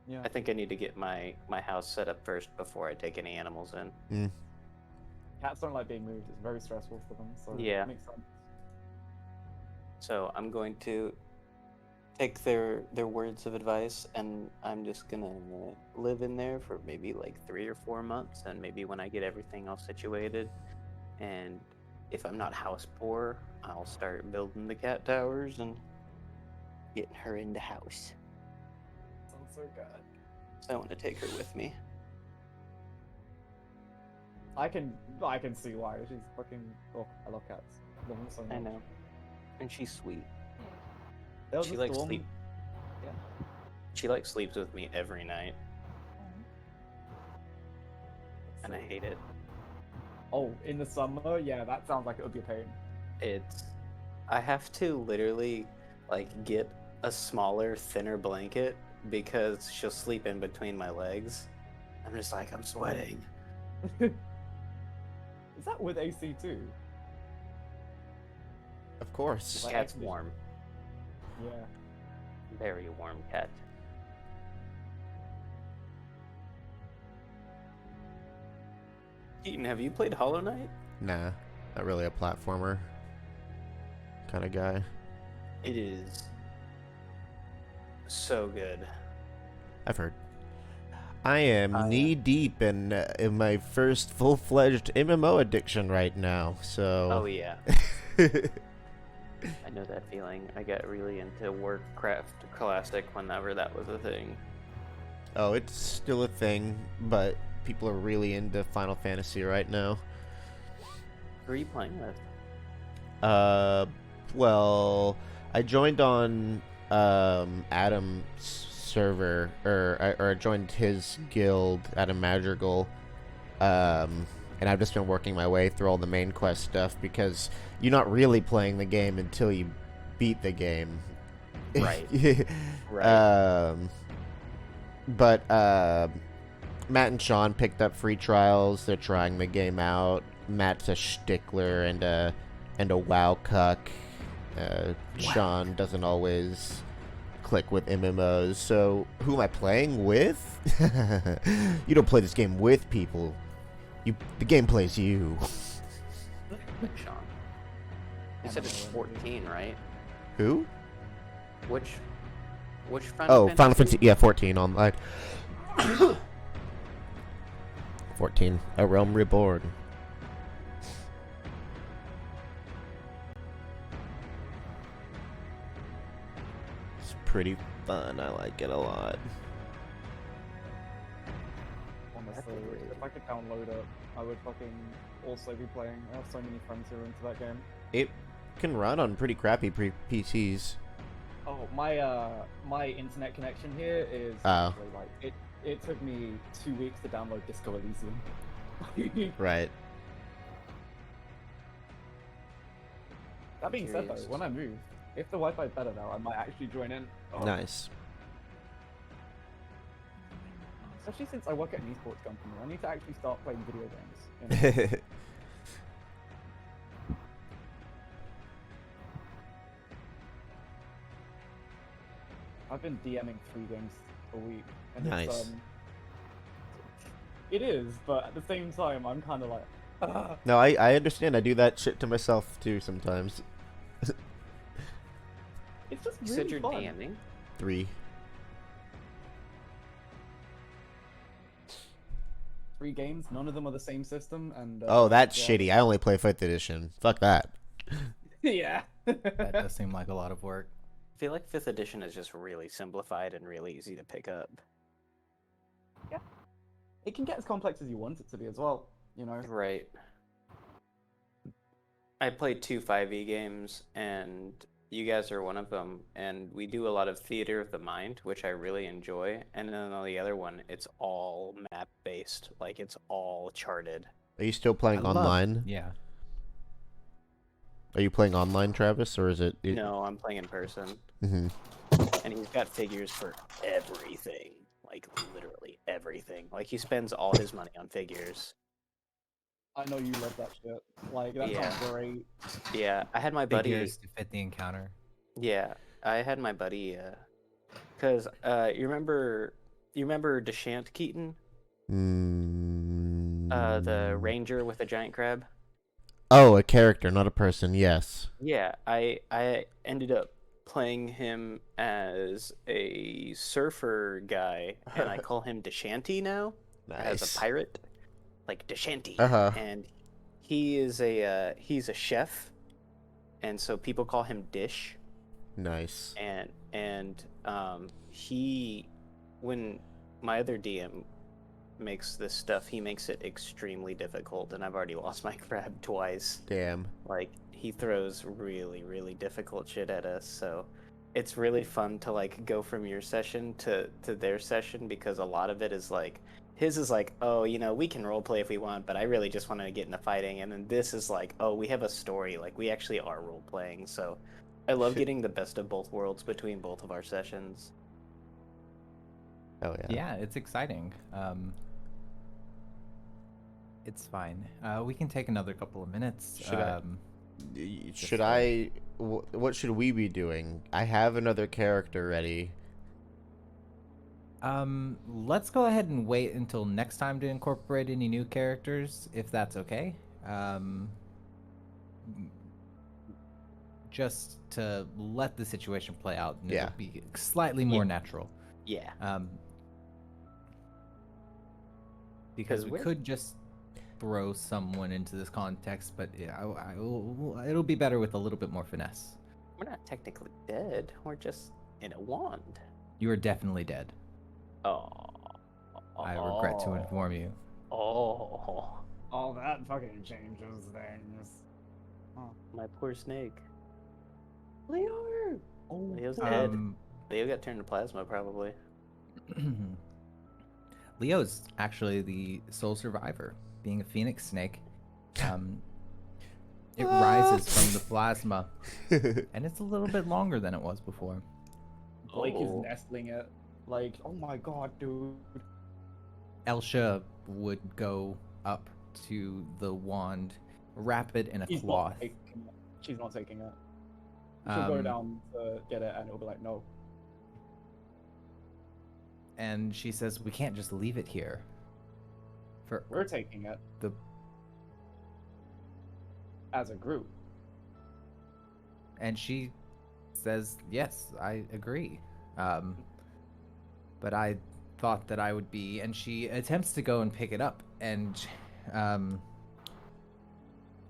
Yeah. I think I need to get my house set up first before I take any animals in. Cats don't like being moved. It's very stressful for them. So Yeah. it makes sense. So I'm going to take their words of advice, and I'm just gonna live in there for maybe like 3 or 4 months, and maybe when I get everything all situated, and if I'm not house poor, I'll start building the cat towers and getting her into house. Sounds so good. So I want to take her with me. I can see why. She's fucking. Oh, I love cats. Love them so much. I know, and she's sweet. There was She a likes storm- sleep. Yeah. She like sleeps with me every night, and I hate it. Oh, in the summer, yeah, that sounds like it would be a pain. I have to literally like get a smaller, thinner blanket because she'll sleep in between my legs. I'm just like, I'm sweating. Is that with AC too? Of course. Like Cat's air warm, Yeah. very warm cat. Keaton, have you played Hollow Knight? Nah, not really a platformer kind of guy. It is so good. I've heard. I am knee deep in my first full-fledged MMO addiction right now. So. Oh yeah, I know that feeling. I got really into Warcraft Classic whenever that was a thing. Oh, it's still a thing, but people are really into Final Fantasy right now. Who are you playing with? Well, I joined on Adam's server, or I joined his guild, Adam Madrigal, and I've just been working my way through all the main quest stuff because you're not really playing the game until you beat the game. Right. Right. But Matt and Sean picked up free trials. They're trying the game out. Matt's a stickler and a WoW cuck. Sean doesn't always click with MMOs. So who am I playing with? You don't play this game with people. The game plays you. Sean. You said it's 14, right? Who? Which Oh, Final Fantasy. Yeah, 14 online. 14. A Realm Reborn. It's pretty fun. I like it a lot. Honestly, if I could download it, I would fucking also be playing. I have so many friends who are into that game. It can run on pretty crappy PCs. Oh, my internet connection here is Oh. actually, like it took me 2 weeks to download Disco Elysium. Right. That being said, though, Curious. when I move, if the Wi-Fi is better now, I might actually join in. Oh. Nice. Especially since I work at an esports company, I need to actually start playing video games. You know? I've been DMing 3 games a week. And Nice. it is, but at the same time, I'm kind of like, No, I understand. I do that shit to myself too sometimes. it's just You really said you're fun. DMing? 3. 3 games, none of them are the same system, and Oh, that's yeah. shitty. I only play 5th edition. Fuck that. Yeah. That does seem like a lot of work. I feel like 5th edition is just really simplified and really easy to pick up. It can get as complex as you want it to be as well, you know. Right. I played 2 5e games, and you guys are one of them, and we do a lot of theater of the mind, which I really enjoy. And then on the other one, it's all map-based. Like, it's all charted. Are you still playing I love- online? Yeah. Are you playing online, Travis, or is it? No, I'm playing in person. Mhm. And he's got figures for everything. Like, literally everything. Like, he spends all his money on figures. I know you love that shit. Like, that Yeah. sounds great. Yeah, I had my buddy... Figures to fit the encounter. Yeah, I had my buddy, because you remember Deshant Keaton, the ranger with the giant crab? Oh, a character, not a person. Yes. Yeah, I ended up playing him as a surfer guy, and I call him Deshanty now, as Nice. a pirate, like Deshanty. Uh-huh. And he's a chef, and so people call him Dish. Nice. And he, when my other DM makes this stuff, he makes it extremely difficult, and I've already lost my crab twice. Damn. Like, he throws really, really difficult shit at us, so it's really fun to, like, go from your session to their session, because a lot of it is, like, his is like, oh, you know, we can roleplay if we want, but I really just want to get into fighting, and then this is like, oh, we have a story, like, we actually are roleplaying, so I love getting the best of both worlds between both of our sessions. Oh yeah. Yeah, it's exciting. It's fine. We can take another couple of minutes. Should I? Should I? What should we be doing? I have another character ready. Let's go ahead and wait until next time to incorporate any new characters, if that's okay. Just to let the situation play out, and Yeah. it'll be slightly more natural. Yeah. Because 'Cause we we're- could just throw someone into this context, but yeah, it'll be better with a little bit more finesse. We're not technically dead, we're just in a wand. You are definitely dead. Oh. I regret to inform you. Oh. Oh, that fucking changes things. My poor snake. Leo! Oh, Leo's dead. Um, Leo got turned to plasma, probably. Leo's actually the sole survivor, being a phoenix snake. It rises from the plasma, and it's a little bit longer than it was before. Blake is Oh. nestling it. Like, oh my god, dude. Elsha would go up to the wand, wrap it in a She's cloth. not taking it. She's not taking it. She'll go Um, down to get it, and it'll be like, no. and she says, "We can't just leave it here." We're taking it the as a group. And she says, "Yes, I agree." But I thought that I would be, and she attempts to go and pick it up, and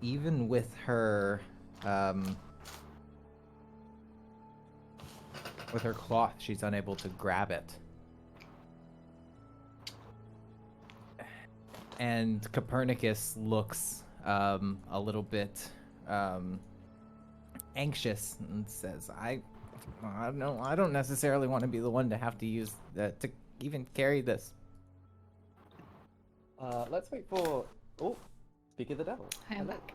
even with her cloth, she's unable to grab it. And Copernicus looks a little bit anxious and says, I don't necessarily want to be the one to have to use to even carry this." Let's wait for. Oh, speak of the devil. I am back.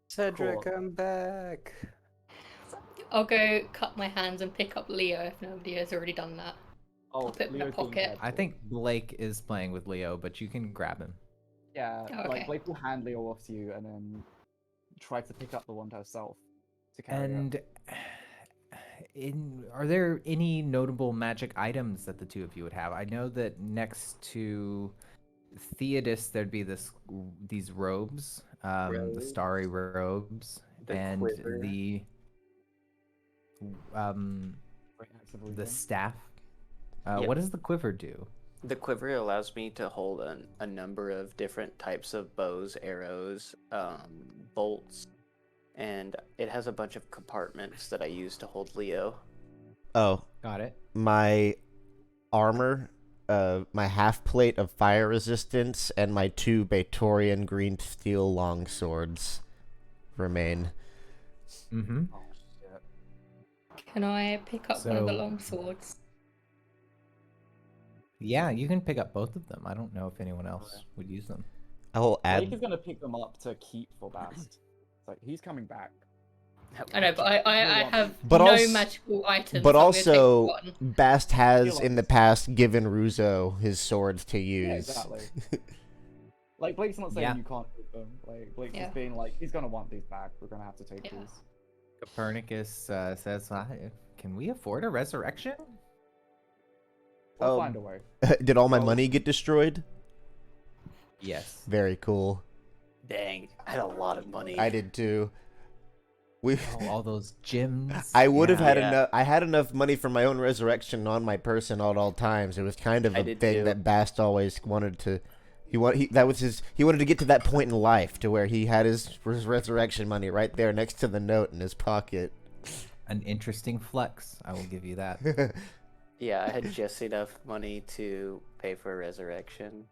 Cedric, Cool. I'm back. I'll go cut my hands and pick up Leo if nobody has already done that. Oh, put it in my Leo's being pocket. dead I too. think Blake is playing with Leo, but you can grab him. Yeah, Oh, okay. like Blake will hand Leo off to you and then try to pick up the wand herself to carry it. And are there any notable magic items that the two of you would have? I know that next to Theodis there'd be these robes, the Robes. starry robes, The and quiver. the Great acts of the wisdom. staff. Yep. What does the quiver do? The quiver allows me to hold a number of different types of bows, arrows, bolts, and it has a bunch of compartments that I use to hold Leo. Oh, Got it. my armor, my half plate of fire resistance, and my 2 Batorian green steel longswords remain. Mm-hmm. Oh shit. Can I pick up one of the So- long swords? Yeah, you can pick up both of them. I don't know if anyone else would use them. I will Blake add. is gonna pick them up to keep for Bast. It's like he's coming back. I know, but I want have But no also- magical items. But so I'm gonna take also, one. Bast has Feel in the like- past given Ruzo his swords to use. Yeah, exactly. Like Blake's not saying Yeah. you can't keep them. Like Blake's Yeah. just being like, he's gonna want these back. We're gonna have to take Yeah. these. Copernicus says, "Can we afford a resurrection?" We'll Oh. find a way. Did all my Oh. money get destroyed? Yes. Very cool. Dang, I had a lot of money. I did too. We. Oh, all those gems. I would have Yeah. had Yeah. enough. I had enough money for my own resurrection on my person at all times. It was kind of I a did thing too. that Bast always wanted to. He wanted to get to that point in life to where he had his resurrection money right there next to the note in his pocket. An interesting flex. I will give you that. Yeah, I had just enough money to pay for resurrection.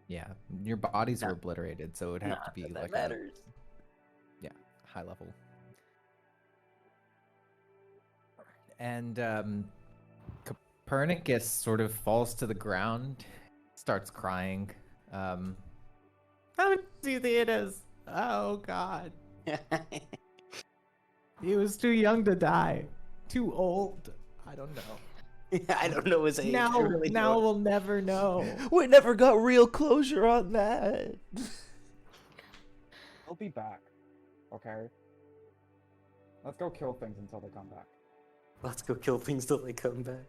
Yeah, your bodies were Not- obliterated, so it would have to Not be that like matters. a high level. And Copernicus sort of falls to the ground, starts crying. How do it is? Oh God, he was too young to die, too old. I don't know. I don't know his age. I Now, really now don't. we'll never know. We never got real closure on that. I'll be back. Okay. Let's go kill things until they come back. Let's go kill things till they come back.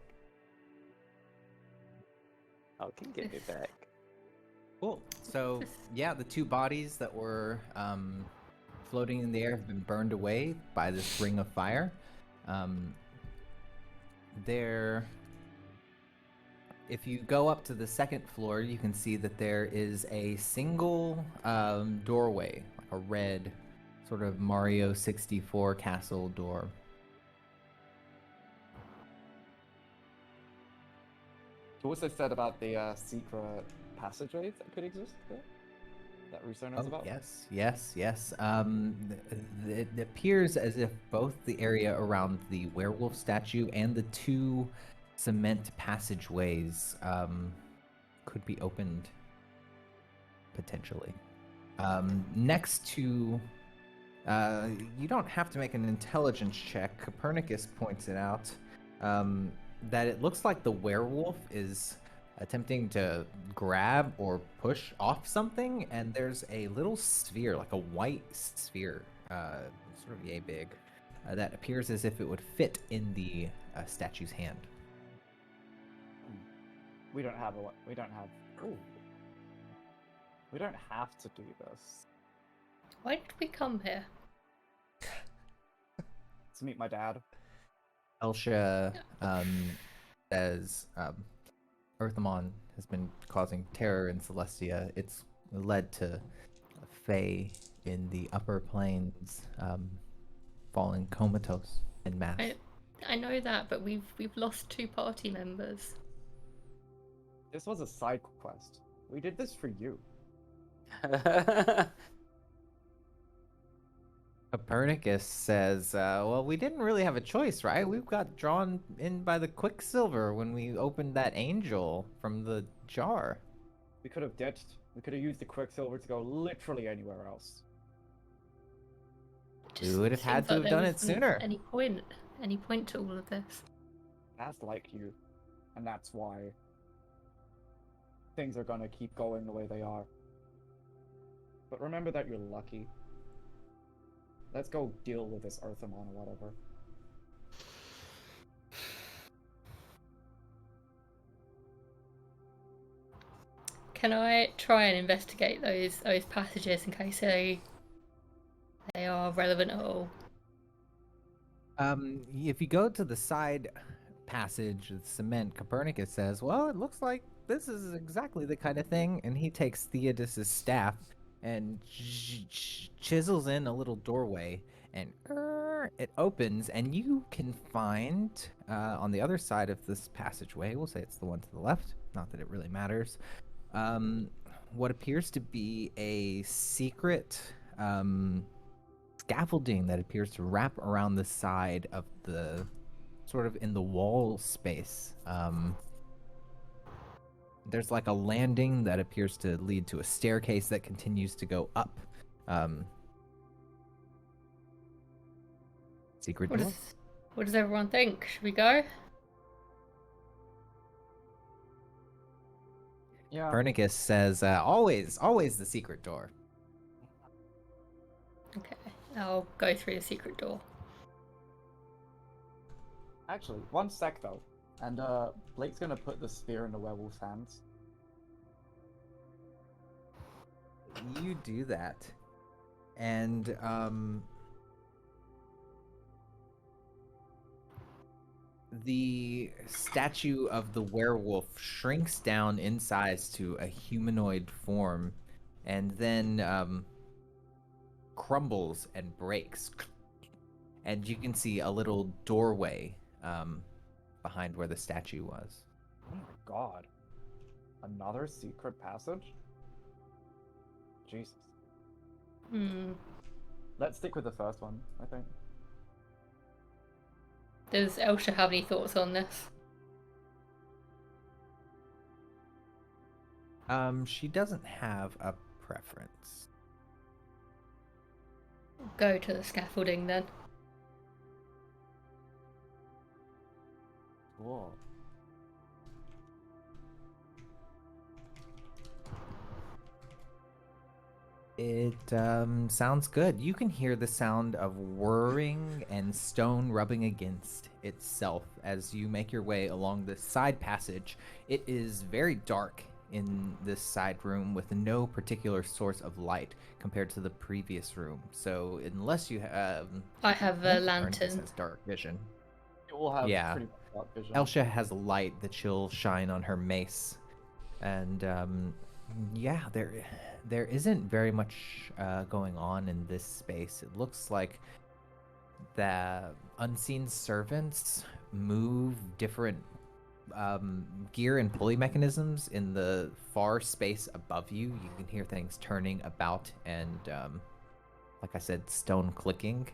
Oh, can you get me back? Cool. So yeah, the two bodies that were floating in the air have been burned away by this ring of fire. There, if you go up to the second floor, you can see that there is a single doorway, like a red, sort of Mario 64 castle door. You also said about the secret passageways that could exist there? That Russo knows about? Yes. It appears as if both the area around the werewolf statue and the two cement passageways could be opened potentially. Next to, you don't have to make an intelligence check. Copernicus points it out that it looks like the werewolf is attempting to grab or push off something, and there's a little sphere, like a white sphere, sort of yay big, that appears as if it would fit in the statue's hand. We don't have a. We don't have. Ooh. We don't have to do this. Why did we come here? To meet my dad. Elsha says Earthamon has been causing terror in Celestia. It's led to Fae in the upper planes falling comatose en masse. I know that, but we've lost 2 party members. This was a side quest. We did this for you. Copernicus says, well, we didn't really have a choice, right? We've got drawn in by the Quicksilver when we opened that angel from the jar. We could have ditched. We could have used the Quicksilver to go literally anywhere else. We would have Seems had to like have there done it wasn't sooner. Any point to all of this? That's like you. And that's why things are gonna keep going the way they are. But remember that you're lucky. Let's go deal with this Earthamon or whatever. Can I try and investigate those passages in case they are relevant at all? If you go to the side passage with cement, Copernicus says, well, it looks like this is exactly the kind of thing. And he takes Theodos's staff and chisels in a little doorway, and it opens, and you can find on the other side of this passageway, we'll say it's the one to the left, not that it really matters, what appears to be a secret scaffolding that appears to wrap around the side of the sort of in the wall space. There's like a landing that appears to lead to a staircase that continues to go up. Secret door. What does everyone think? Should we go? Yeah. Copernicus says, always the secret door. Okay, I'll go through the secret door. Actually, one sec though. And Blake's gonna put the spear in the werewolf's hands. You do that. And the statue of the werewolf shrinks down in size to a humanoid form and then crumbles and breaks. And you can see a little doorway behind where the statue was. Oh my god. Another secret passage? Jesus. Let's stick with the first one, I think. Does Elsha have any thoughts on this? She doesn't have a preference. Go to the scaffolding then. Cool. It sounds good. You can hear the sound of whirring and stone rubbing against itself as you make your way along this side passage. It is very dark in this side room with no particular source of light compared to the previous room. So unless you have... I have a lantern. Has dark vision. It will have Yeah. pretty much dark vision. Elsha has a light that she'll shine on her mace. And yeah, there isn't very much going on in this space. It looks like the unseen servants move different gear and pulley mechanisms in the far space above you. You can hear things turning about and, like I said, stone clicking.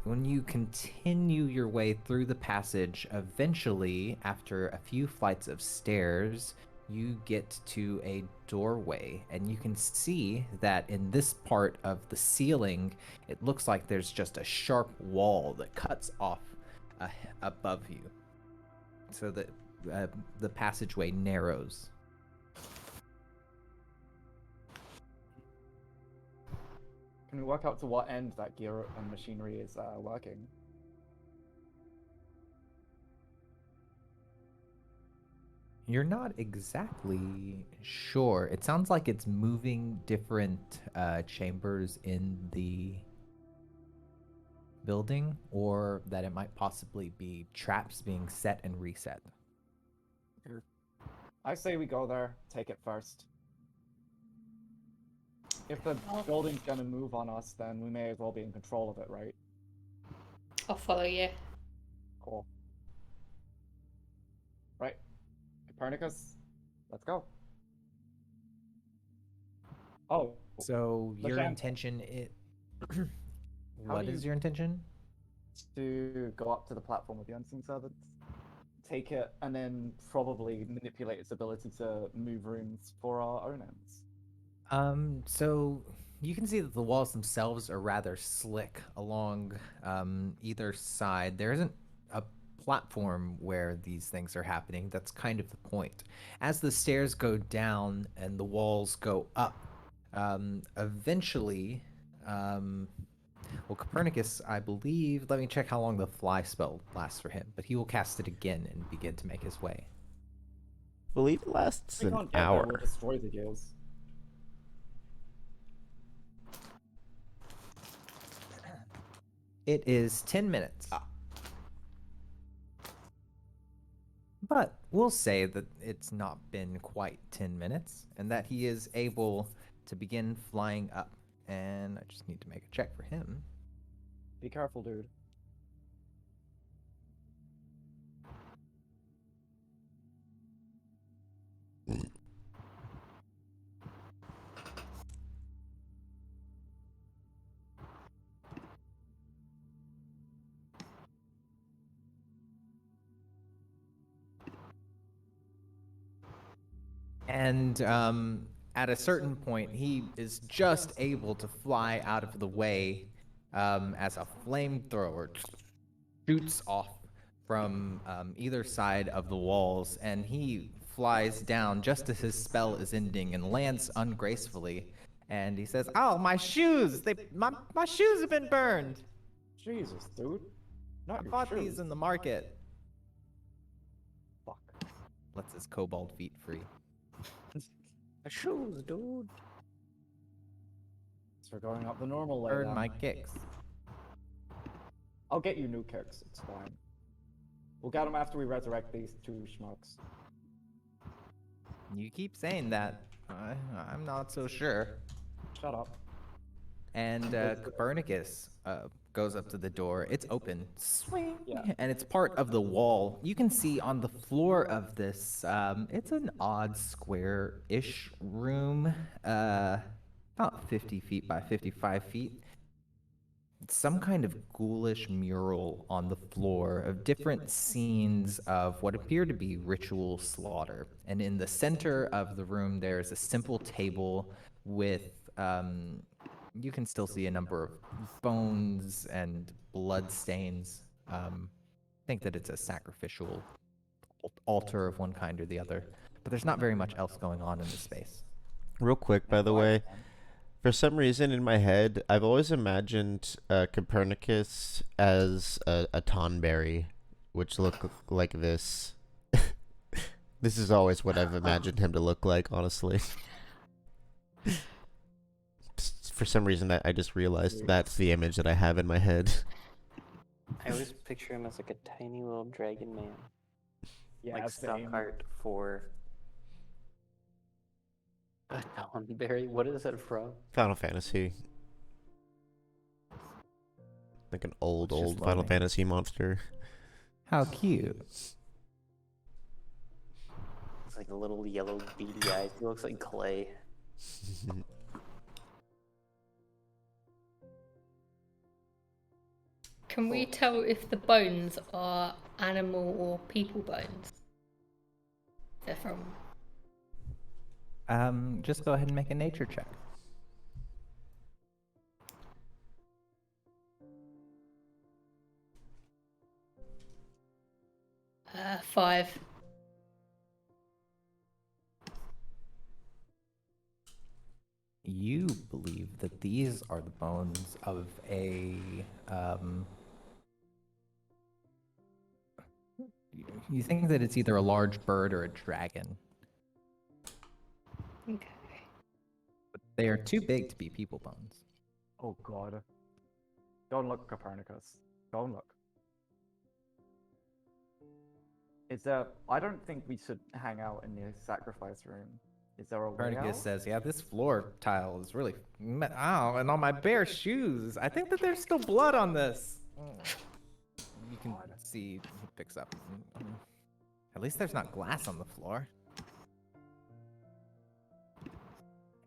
When you continue your way through the passage, eventually, after a few flights of stairs, you get to a doorway, and you can see that in this part of the ceiling, it looks like there's just a sharp wall that cuts off above you, so that the passageway narrows. Can we work out to what end that gear and machinery is working? You're not exactly sure. It sounds like it's moving different chambers in the building, or that it might possibly be traps being set and reset. I say we go there, take it first. If the I'll, building's gonna move on us, then we may as well be in control of it, right? I'll follow you. Cool. Right. Copernicus, let's go. Oh, So your Lasham, intention is How what do is you- your intention? to go up to the platform with the unseen servants, take it, and then probably manipulate its ability to move rooms for our own ends. So you can see that the walls themselves are rather slick along either side. There isn't a platform where these things are happening. That's kind of the point. As the stairs go down and the walls go up, eventually, well, Copernicus, I believe, let me check how long the fly spell lasts for him, but he will cast it again and begin to make his way. I believe it lasts We an can't get there, hour. we'll destroy the gills. It is 10 minutes. But we'll say that it's not been quite 10 minutes and that he is able to begin flying up. And I just need to make a check for him. Be careful, dude. And at a certain point, he is just able to fly out of the way as a flamethrower shoots off from either side of the walls, and he flies down just as his spell is ending and lands ungracefully. And he says, "Oh, my shoes! My shoes have been burned. Jesus, dude. Not I your bought shoes. these in the market." Fuck. Lets his kobold feet free. My shoes, dude. So we're going up the normal way Burn then. my kicks. I'll get you new kicks, it's fine. We'll get them after we resurrect these two schmucks. You keep saying that. I'm not so sure. Shut up. And Copernicus goes up to the door. It's open. Swing. Yeah. And it's part of the wall. You can see on the floor of this, it's an odd square-ish room, about 50 feet by 55 feet. Some kind of ghoulish mural on the floor of different scenes of what appear to be ritual slaughter. And in the center of the room, there's a simple table with, you can still see a number of bones and blood stains. Think that it's a sacrificial altar of one kind or the other. But there's not very much else going on in the space. Real quick, by the way, for some reason in my head, I've always imagined Copernicus as a tonberry, which look like this. This is always what I've imagined him to look like, honestly. For some reason, I just realized that's the image that I have in my head. I always picture him as like a tiny little dragon man. Yeah, Like same. stock art for a Thornberry. What is that from? Final Fantasy. Like an old It's just Final loading. Fantasy monster. How cute. It's like a little yellow beady eyes. He looks like clay. Can we tell if the bones are animal or people bones? They're from. Just go ahead and make a nature check. Five. You believe that these are the bones of a You think that it's either a large bird or a dragon. Okay. They are too big to be people bones. Oh god. Go and look, Copernicus. Go and look. Is there... I don't think we should hang out in the sacrifice room. Is there a way Copernicus out? says, yeah, this floor tile is really... Ow, and on my bare shoes. I think that there's still blood on this. You can see, he picks up. At least there's not glass on the floor.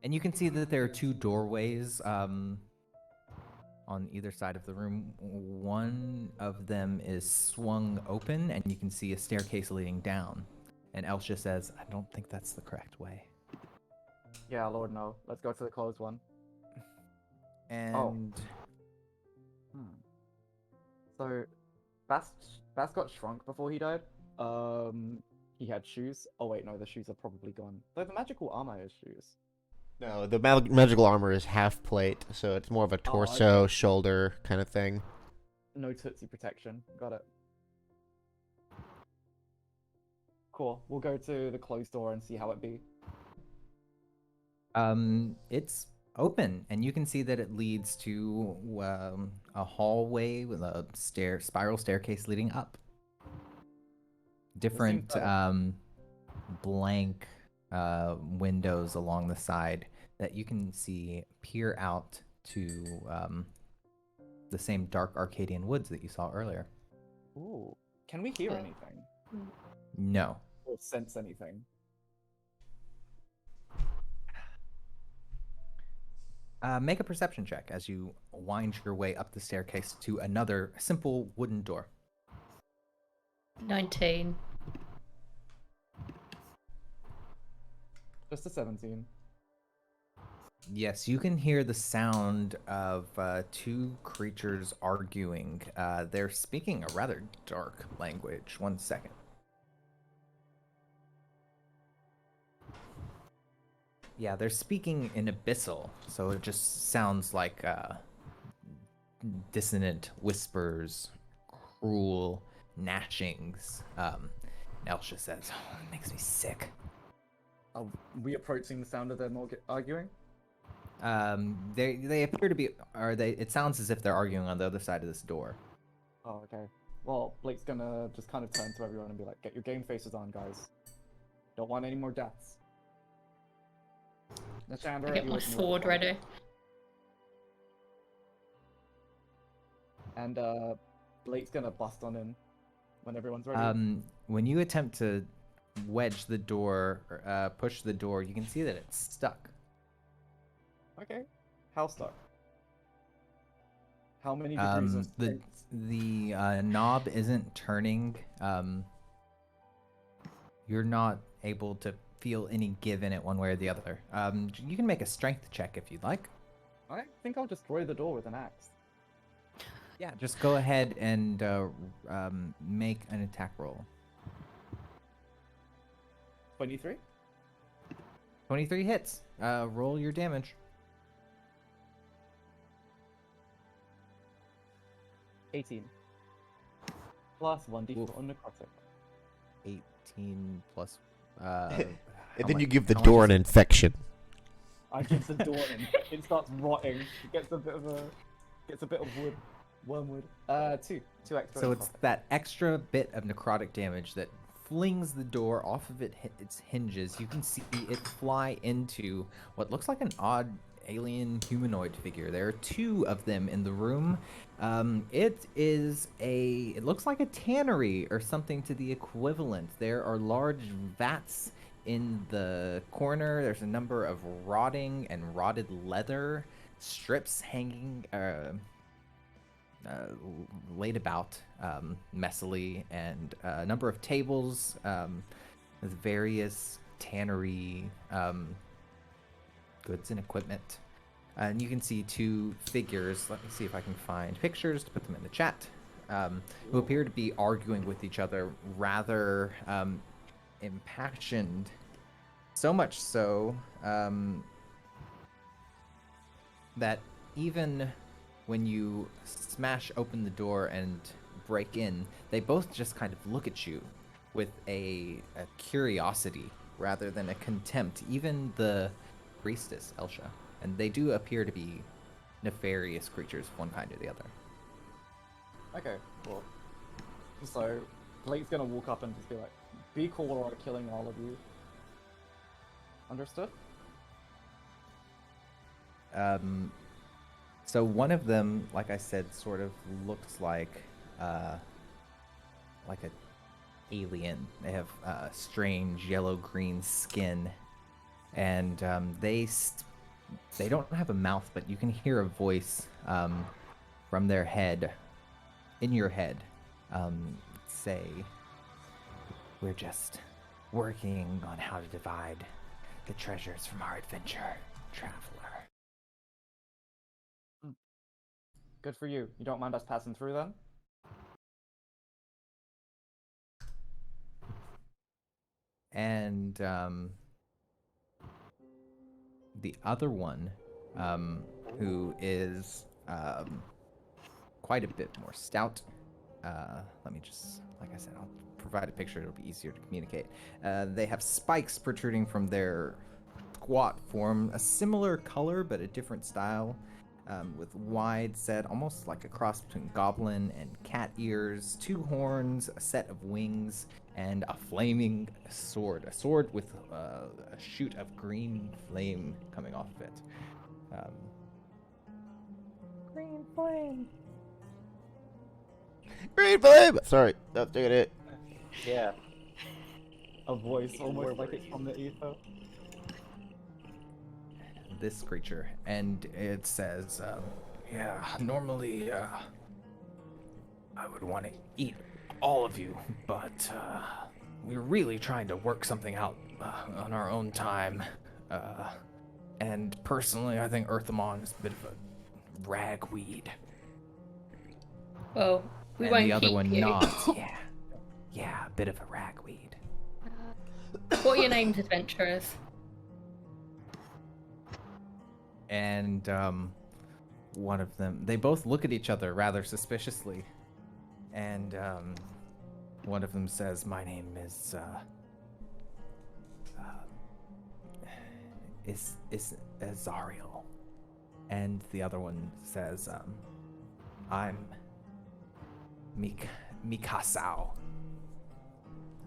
And you can see that there are two doorways on either side of the room. One of them is swung open, and you can see a staircase leading down. And Elsha says, I don't think that's the correct way. Yeah, Lord, no. Let's go to the closed one. And So, Bast got shrunk before he died. He had shoes. Oh wait, no, the shoes are probably gone. Though the magical armor has shoes. No, the magical armor is half plate, so it's more of a torso, okay. shoulder kind of thing. No Tootsie protection. Got it. Cool. We'll go to the closed door and see how it be. It's open, and you can see that it leads to a hallway with a spiral staircase leading up. Different blank windows along the side that you can see peer out to the same dark Arcadian woods that you saw earlier. Ooh. Can we hear anything? No. Or sense anything? Make a perception check as you wind your way up the staircase to another simple wooden door. 19. Just a 17. Yes, you can hear the sound of two creatures arguing. They're speaking a rather dark language. 1 second. Yeah, they're speaking in abyssal, so it just sounds like dissonant whispers, cruel gnashings. Elsha says, oh, it makes me sick. Are we approaching the sound of them arguing? They appear to be, it sounds as if they're arguing on the other side of this door. Oh, okay. Well, Blake's gonna just kind of turn to everyone and be like, get your game faces on, guys. Don't want any more deaths. I get my sword ready. And Blake's gonna bust on in when everyone's ready. When you attempt to wedge the door, push the door, you can see that it's stuck. Okay. How stuck? How many degrees of the knob isn't turning. You're not able to feel any give in it one way or the other. You can make a strength check if you'd like. I think I'll destroy the door with an axe. Yeah, just go ahead and make an attack roll. 23? 23 hits. Roll your damage. 18. Plus 1d4 on necrotic. 18 plus. And then you give the door an infection. I give the door in. It starts rotting. It gets a bit of wood. Wormwood. 2 extra. So it's that extra bit of necrotic damage that flings the door off of its hinges. You can see it fly into what looks like an odd alien humanoid figure. There are two of them in the room. It looks like a tannery or something to the equivalent. There are large vats in the corner. There's a number of rotting and rotted leather strips hanging laid about messily, and a number of tables with various tannery goods and equipment. And you can see two figures. Let me see if I can find pictures to put them in the chat, who appear to be arguing with each other rather impassioned. So much so that even when you smash open the door and break in, they both just kind of look at you with a curiosity rather than a contempt. Even the priestess, Elsha. And they do appear to be nefarious creatures of one kind or the other. Okay, cool. So, Blake's gonna walk up and just be like, be cool or I'm killing all of you. Understood? So one of them, like I said, sort of looks like a alien. They have strange yellow-green skin, and they don't have a mouth, but you can hear a voice from their head, in your head, say, "We're just working on how to divide the treasures from our adventure, traveler." Good for you. You don't mind us passing through then? And the other one, who is quite a bit more stout. Let me just, like I said, I'll provide a picture. It'll be easier to communicate. They have spikes protruding from their squat form, a similar color but a different style, with wide set, almost like a cross between goblin and cat ears, 2 horns, a set of wings, and a flaming sword. A sword with a shoot of green flame coming off of it. Green flame. Green flame! Sorry, that's doing it. Yeah. A voice almost Where like were it's you? from the ether. This creature, and it says, yeah, normally, I would want to eat all of you, but, we're really trying to work something out, on our own time, and personally, I think Earthamon is a bit of a ragweed. Well, we And won't the other keep one you. nods, yeah, a bit of a ragweed. What are your names, adventurers? And, one of them, they both look at each other rather suspiciously, and, one of them says, "My name is Zariel," and the other one says, "I'm Mikasao."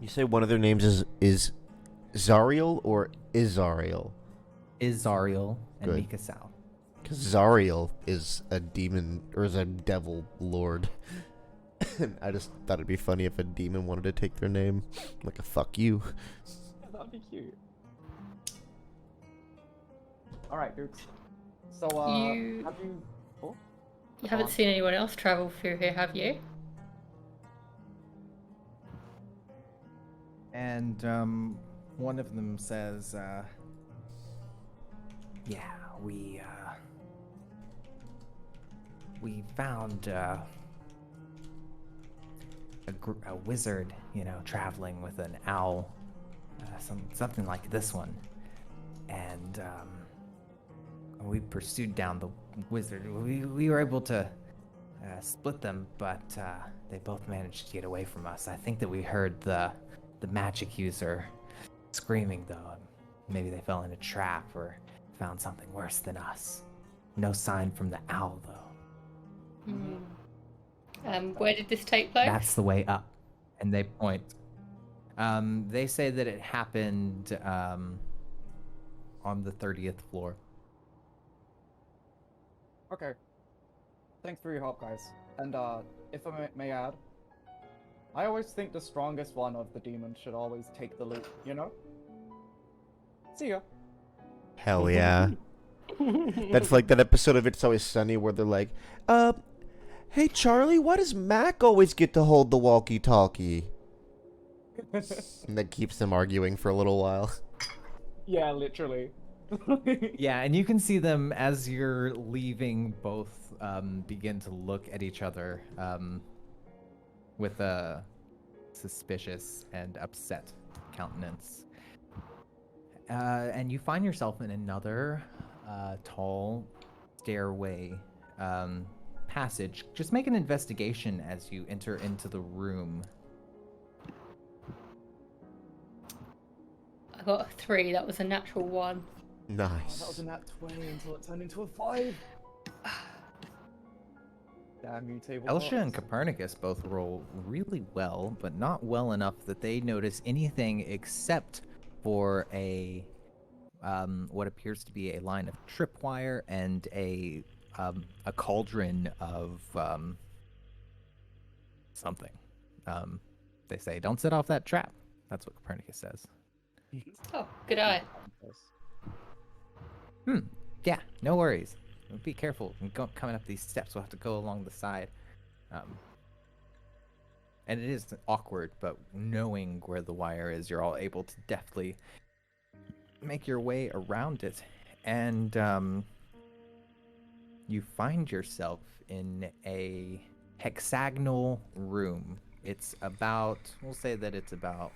You say one of their names is Zariel or Izariel? Is Zariel and Good. Mikasao. Because Zariel is a demon, or is a devil lord. And I just thought it'd be funny if a demon wanted to take their name. Like a fuck you. That'd be cute. Alright, dudes. So, You- have you... Oh? You haven't seen anyone else travel through here, have you? And one of them says, "Yeah, we found a wizard, traveling with an owl, something like this one, and we pursued down the wizard. We were able to split them, but they both managed to get away from us. I think that we heard the magic user screaming, though. Maybe they fell in a trap or found something worse than us. No sign from the owl, though." Where did this take place? That's the way up. And they point. They say that it happened on the 30th floor. Okay. Thanks for your help, guys. And, if I may add, I always think the strongest one of the demons should always take the loot, you know? See ya. Hell yeah. That's like that episode of It's Always Sunny where they're like, hey Charlie, why does Mac always get to hold the walkie-talkie? And that keeps them arguing for a little while. Yeah, literally. Yeah, and you can see them as you're leaving both begin to look at each other with a suspicious and upset countenance. And you find yourself in another tall stairway passage. Just make an investigation as you enter into the room. got a 3. That was a natural 1. Oh, that was Nice. a nat 20 until it turned into a 5. Damn you, Elsha and tabletops. Copernicus both roll really well, but not well enough that they notice anything except for what appears to be a line of tripwire and a cauldron of something. They say, "Don't set off that trap." That's what Copernicus says. Oh, good eye. Yeah, no worries. Be careful. Coming up these steps, we'll have to go along the side. And it is awkward, but knowing where the wire is, you're all able to deftly make your way around it. And you find yourself in a hexagonal room. It's about, we'll say that it's about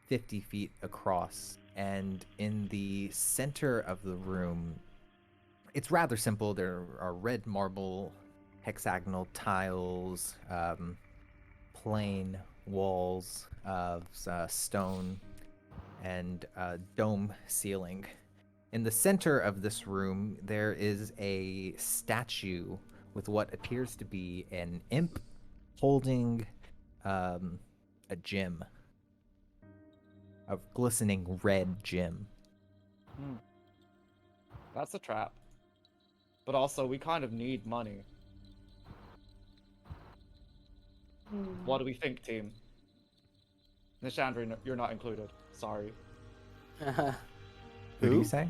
50 feet across. And in the center of the room, it's rather simple. There are red marble hexagonal tiles, plain walls of stone, and dome ceiling. In the center of this room, there is a statue with what appears to be an imp holding a gem, a glistening red gem. That's a trap. But also, we kind of need money. What do we think, team? Nishandra, you're not included. Sorry. Who do you say?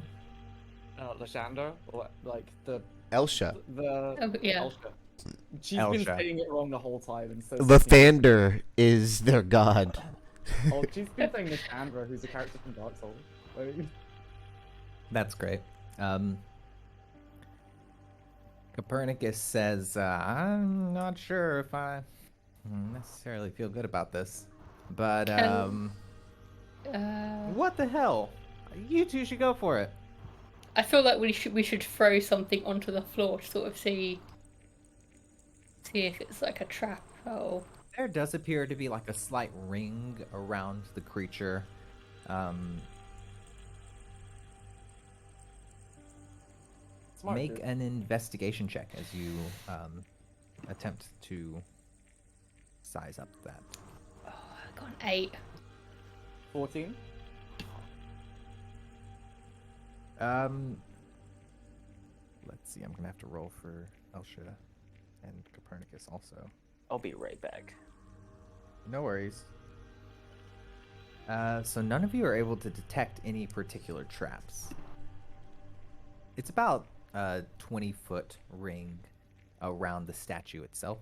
Lashanda? Like, the... Elsha. Oh, yeah. Elsha. She's been Elsha. saying it wrong the whole time, and so... Lathander is their god. Oh, she's been saying Nishandra, who's a character from Dark Souls. Like... That's great. Copernicus says, I'm not sure if I necessarily feel good about this. But, what the hell? You two should go for it. I feel like we should throw something onto the floor to sort of see if it's like a trap or... There does appear to be like a slight ring around the creature. Smart, Make dude. an investigation check as you attempt to size up that. Oh, I got an 8. 14? Let's see. I'm gonna have to roll for Elsha and Copernicus also. I'll be right back. No worries. So none of you are able to detect any particular traps. It's about a 20-foot ring around the statue itself.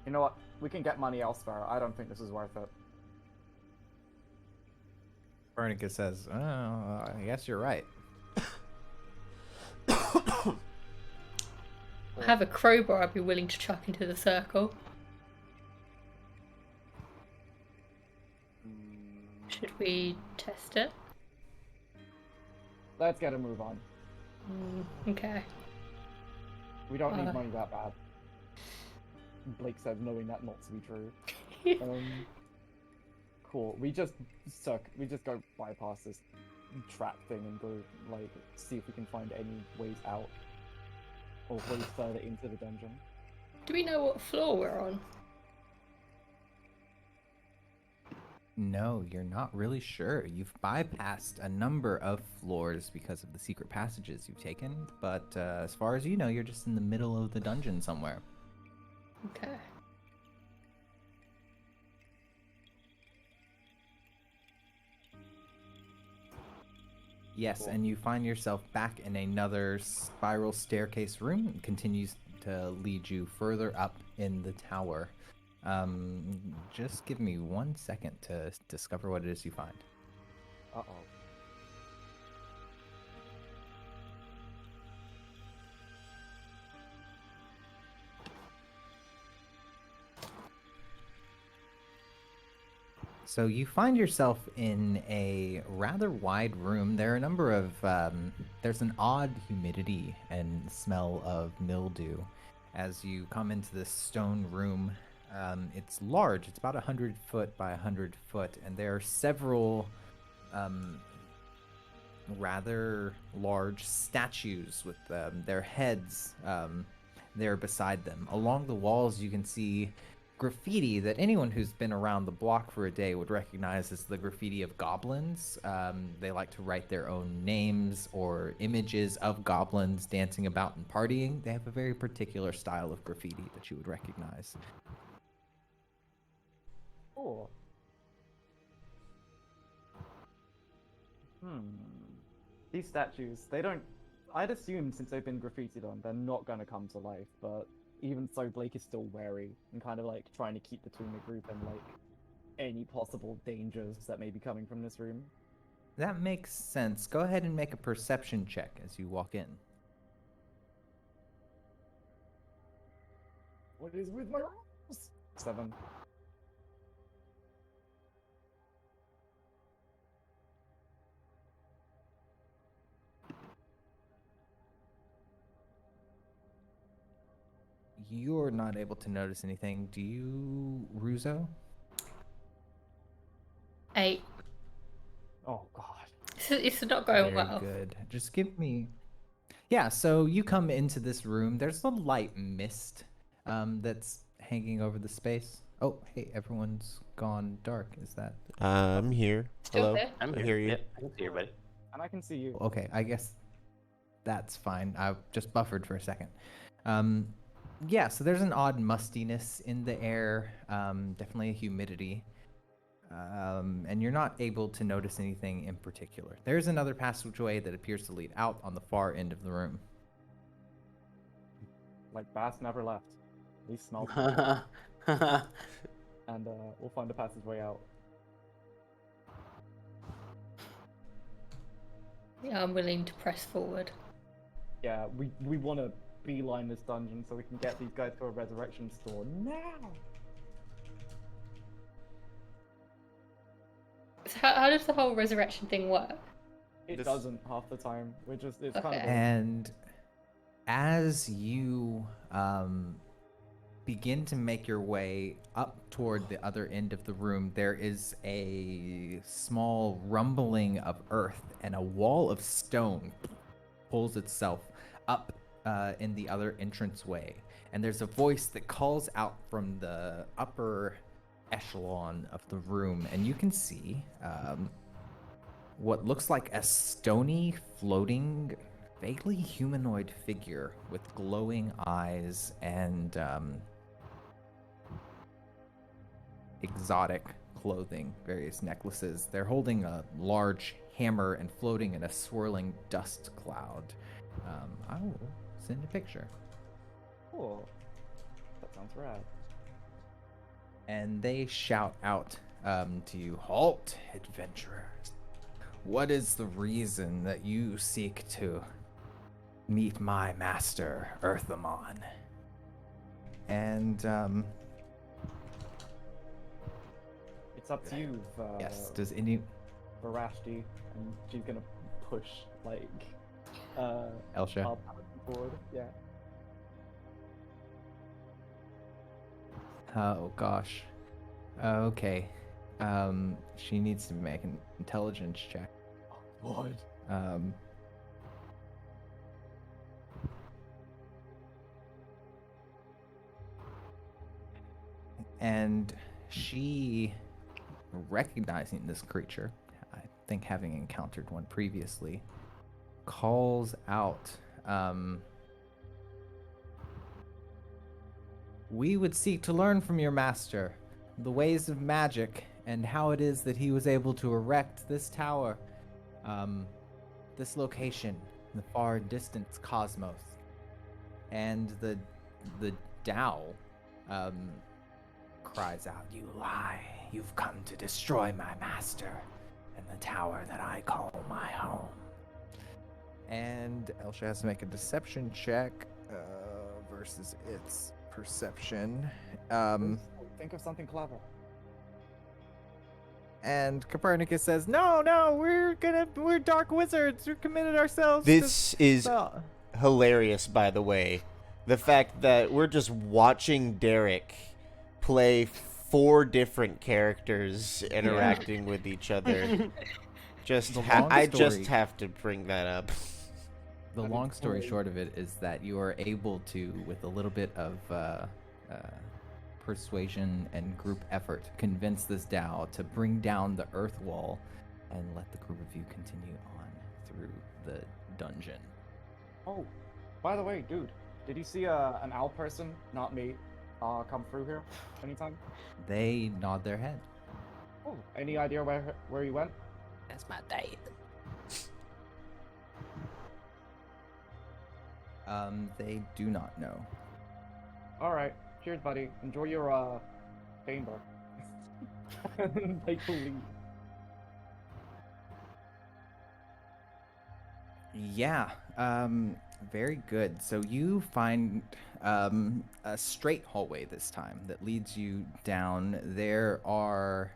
You know what? We can get money elsewhere. I don't think this is worth it. Copernicus says, "Oh, I guess you're right." I have a crowbar I'd be willing to chuck into the circle. Should we test it? Let's get a move on. Okay. We don't need Uh. money that bad. Blake says, knowing that not to be true. Cool. We just go bypass this trap thing and go, like, see if we can find any ways out. Or ways further into the dungeon. Do we know what floor we're on? No, you're not really sure. You've bypassed a number of floors because of the secret passages you've taken, but as far as you know, you're just in the middle of the dungeon somewhere. Okay. Yes, Cool. and you find yourself back in another spiral staircase room. It continues to lead you further up in the tower. Just give me 1 second to discover what it is you find. Uh-oh. So you find yourself in a rather wide room. There are a number of, there's an odd humidity and smell of mildew. as you come into this stone room. It's large. It's about 100 foot by 100 foot, and there are several rather large statues with their heads there beside them. Along the walls, you can see graffiti that anyone who's been around the block for a day would recognize as the graffiti of goblins. They like to write their own names or images of goblins dancing about and partying. They have a very particular style of graffiti that you would recognize. Oh. These statues, they don't... I'd assume since they've been graffitied on, they're not gonna come to life, but even so, Blake is still wary and kind of like trying to keep between the group and like any possible dangers that may be coming from this room. That makes sense. Go ahead and make a perception check as you walk in. What is with my rolls? 7. You're not able to notice anything. Do you, Ruzo? 8. Oh god. It's not going Very well. good. Just give me... Yeah, so you come into this room. There's a light mist that's hanging over the space. Oh, hey, everyone's gone dark. Is that... I'm here. Still Hello. there? I'm I here. hear you. Yep, I can see you, buddy. And I can see you. Okay, I guess that's fine. I just buffered for a second. Yeah, so there's an odd mustiness in the air, definitely a humidity, and you're not able to notice anything in particular. There's another passageway that appears to lead out on the far end of the room. Like Bass never left. He smelled and we'll find a passageway out. Yeah, I'm willing to press forward. Yeah, we want to beeline this dungeon so we can get these guys to a resurrection store now. So how does the whole resurrection thing work? It This- doesn't half the time. We're just it's kind of Okay. And as you begin to make your way up toward the other end of the room, there is a small rumbling of earth, and a wall of stone pulls itself up in the other entranceway. And there's a voice that calls out from the upper echelon of the room, and you can see what looks like a stony, floating, vaguely humanoid figure with glowing eyes and exotic clothing, various necklaces. They're holding a large hammer and floating in a swirling dust cloud. I will send a picture. cool. That sounds rad. And they shout out to you, "Halt, adventurers! What is the reason that you seek to meet my master, Earthamon?" And It's up to you, yes, does any Barashti, and she's gonna push like Elsha? our paladin forward. Yeah. Oh gosh. Okay. She needs to make an intelligence check. What? And she, recognizing this creature, I think having encountered one previously, calls out, "We would seek to learn from your master the ways of magic and how it is that he was able to erect this tower, this location in the far distant cosmos." And the Tao cries out, "You lie! You've come to destroy my master and the tower that I call my home." And Elsha has to make a deception check versus its perception. Think of something clever. And Copernicus says, "No, we're dark wizards. We committed ourselves." This is to... hilarious, by the way. The fact that we're just watching Derek play 4 different characters interacting with each other. The long I just story- have to bring that up. The That is long story totally- short of it is that you are able to, with a little bit of persuasion and group effort, convince this Dao to bring down the earth wall and let the group of you continue on through the dungeon. Oh, by the way, dude, did you see an owl person, not me, come through here anytime? They nod their head. Oh, any idea where he went? That's my dad. They do not know. All right, cheers, buddy. Enjoy your chamber. Take the lead. Yeah, very good. So you find a straight hallway this time that leads you down. There are,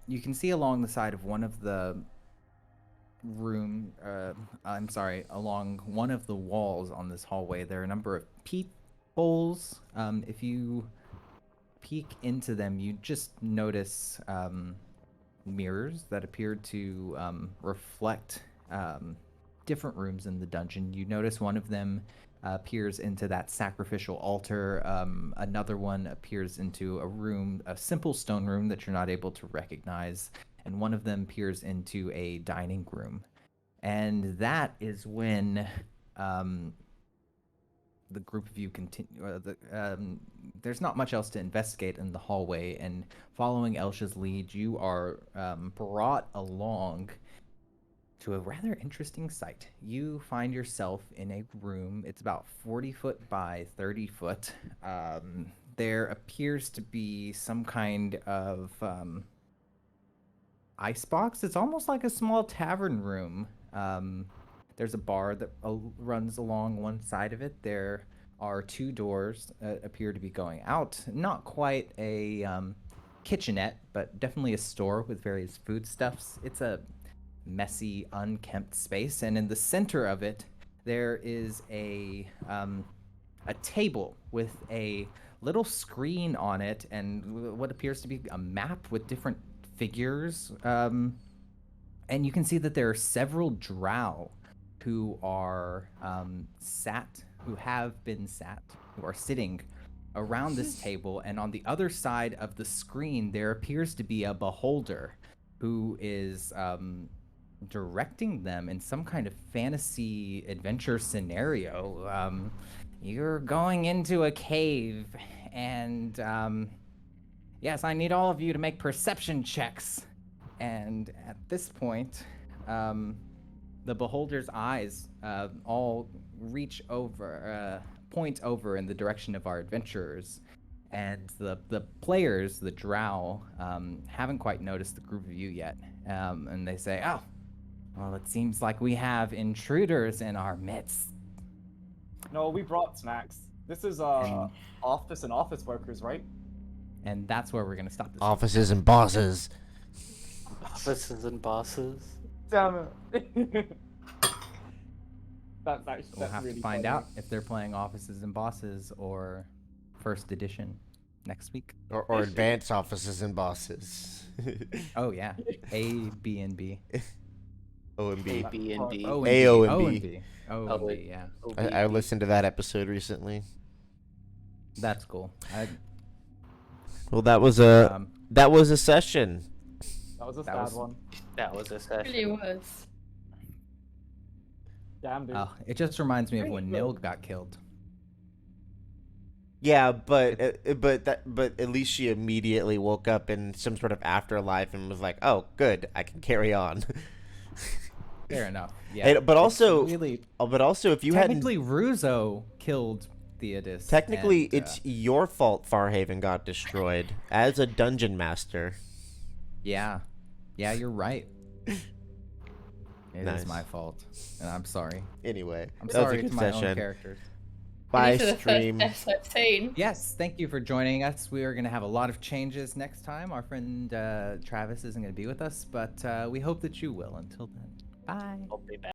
you can see along the side of one of the along one of the walls on this hallway, there are a number of peepholes. If you peek into them, you just notice mirrors that appear to reflect different rooms in the dungeon. You notice one of them appears into that sacrificial altar. Another one appears into a room, a simple stone room that you're not able to recognize. And one of them peers into a dining room. And that is when the group of you continue. There's not much else to investigate in the hallway, and following Elsha's lead, you are brought along to a rather interesting sight. You find yourself in a room. It's about 40 foot by 30 foot. There appears to be some kind of icebox. It's almost like a small tavern room. There's a bar that runs along one side of it. There are 2 doors that appear to be going out. Not quite a kitchenette, but definitely a store with various foodstuffs. It's a messy, unkempt space, and in the center of it, there is a table with a little screen on it and what appears to be a map with different figures. And you can see that there are several drow who are who are sitting around this table, and on the other side of the screen there appears to be a beholder who is directing them in some kind of fantasy adventure scenario. You're going into a cave, and yes, I need all of you to make perception checks. And at this point, the beholder's eyes all reach over, point over in the direction of our adventurers. And the players, the drow, haven't quite noticed the group of you yet. And they say, oh, well, it seems like we have intruders in our midst. No, we brought snacks. This is office and office workers, right? And that's where we're going to stop this. Offices and bosses. Offices and bosses. Damn it. That's actually We'll have really to find funny. out if they're playing Offices and Bosses or First Edition next week. Or advanced offices and bosses. Oh yeah, A, B, and B. O and B. A, B, and D. O and A, B. O, and O B. and B. O and B. Yeah, I listened to that episode recently. that's cool. Well, that was a session. That was a That sad was- one. That was a It session. really was. Damn, dude. It just reminds me of Pretty when good. Nil got killed. Yeah, but at least she immediately woke up in some sort of afterlife and was like, "Oh, good, I can carry on." Fair enough. Yeah. Hey, but it's also- really, But also, if you hadn't, technically, Ruzo killed Theodis. technically, and, it's your fault Farhaven got destroyed as a dungeon master. yeah, you're right. It is Nice. my fault, and I'm sorry. Anyway, I'm that was sorry a to good my own session. characters. Bye, These are the stream. first deaths I've seen. Yes, thank you for joining us. We are going to have a lot of changes next time. Our friend Travis isn't going to be with us, but we hope that you will. Until then, bye. I'll be back.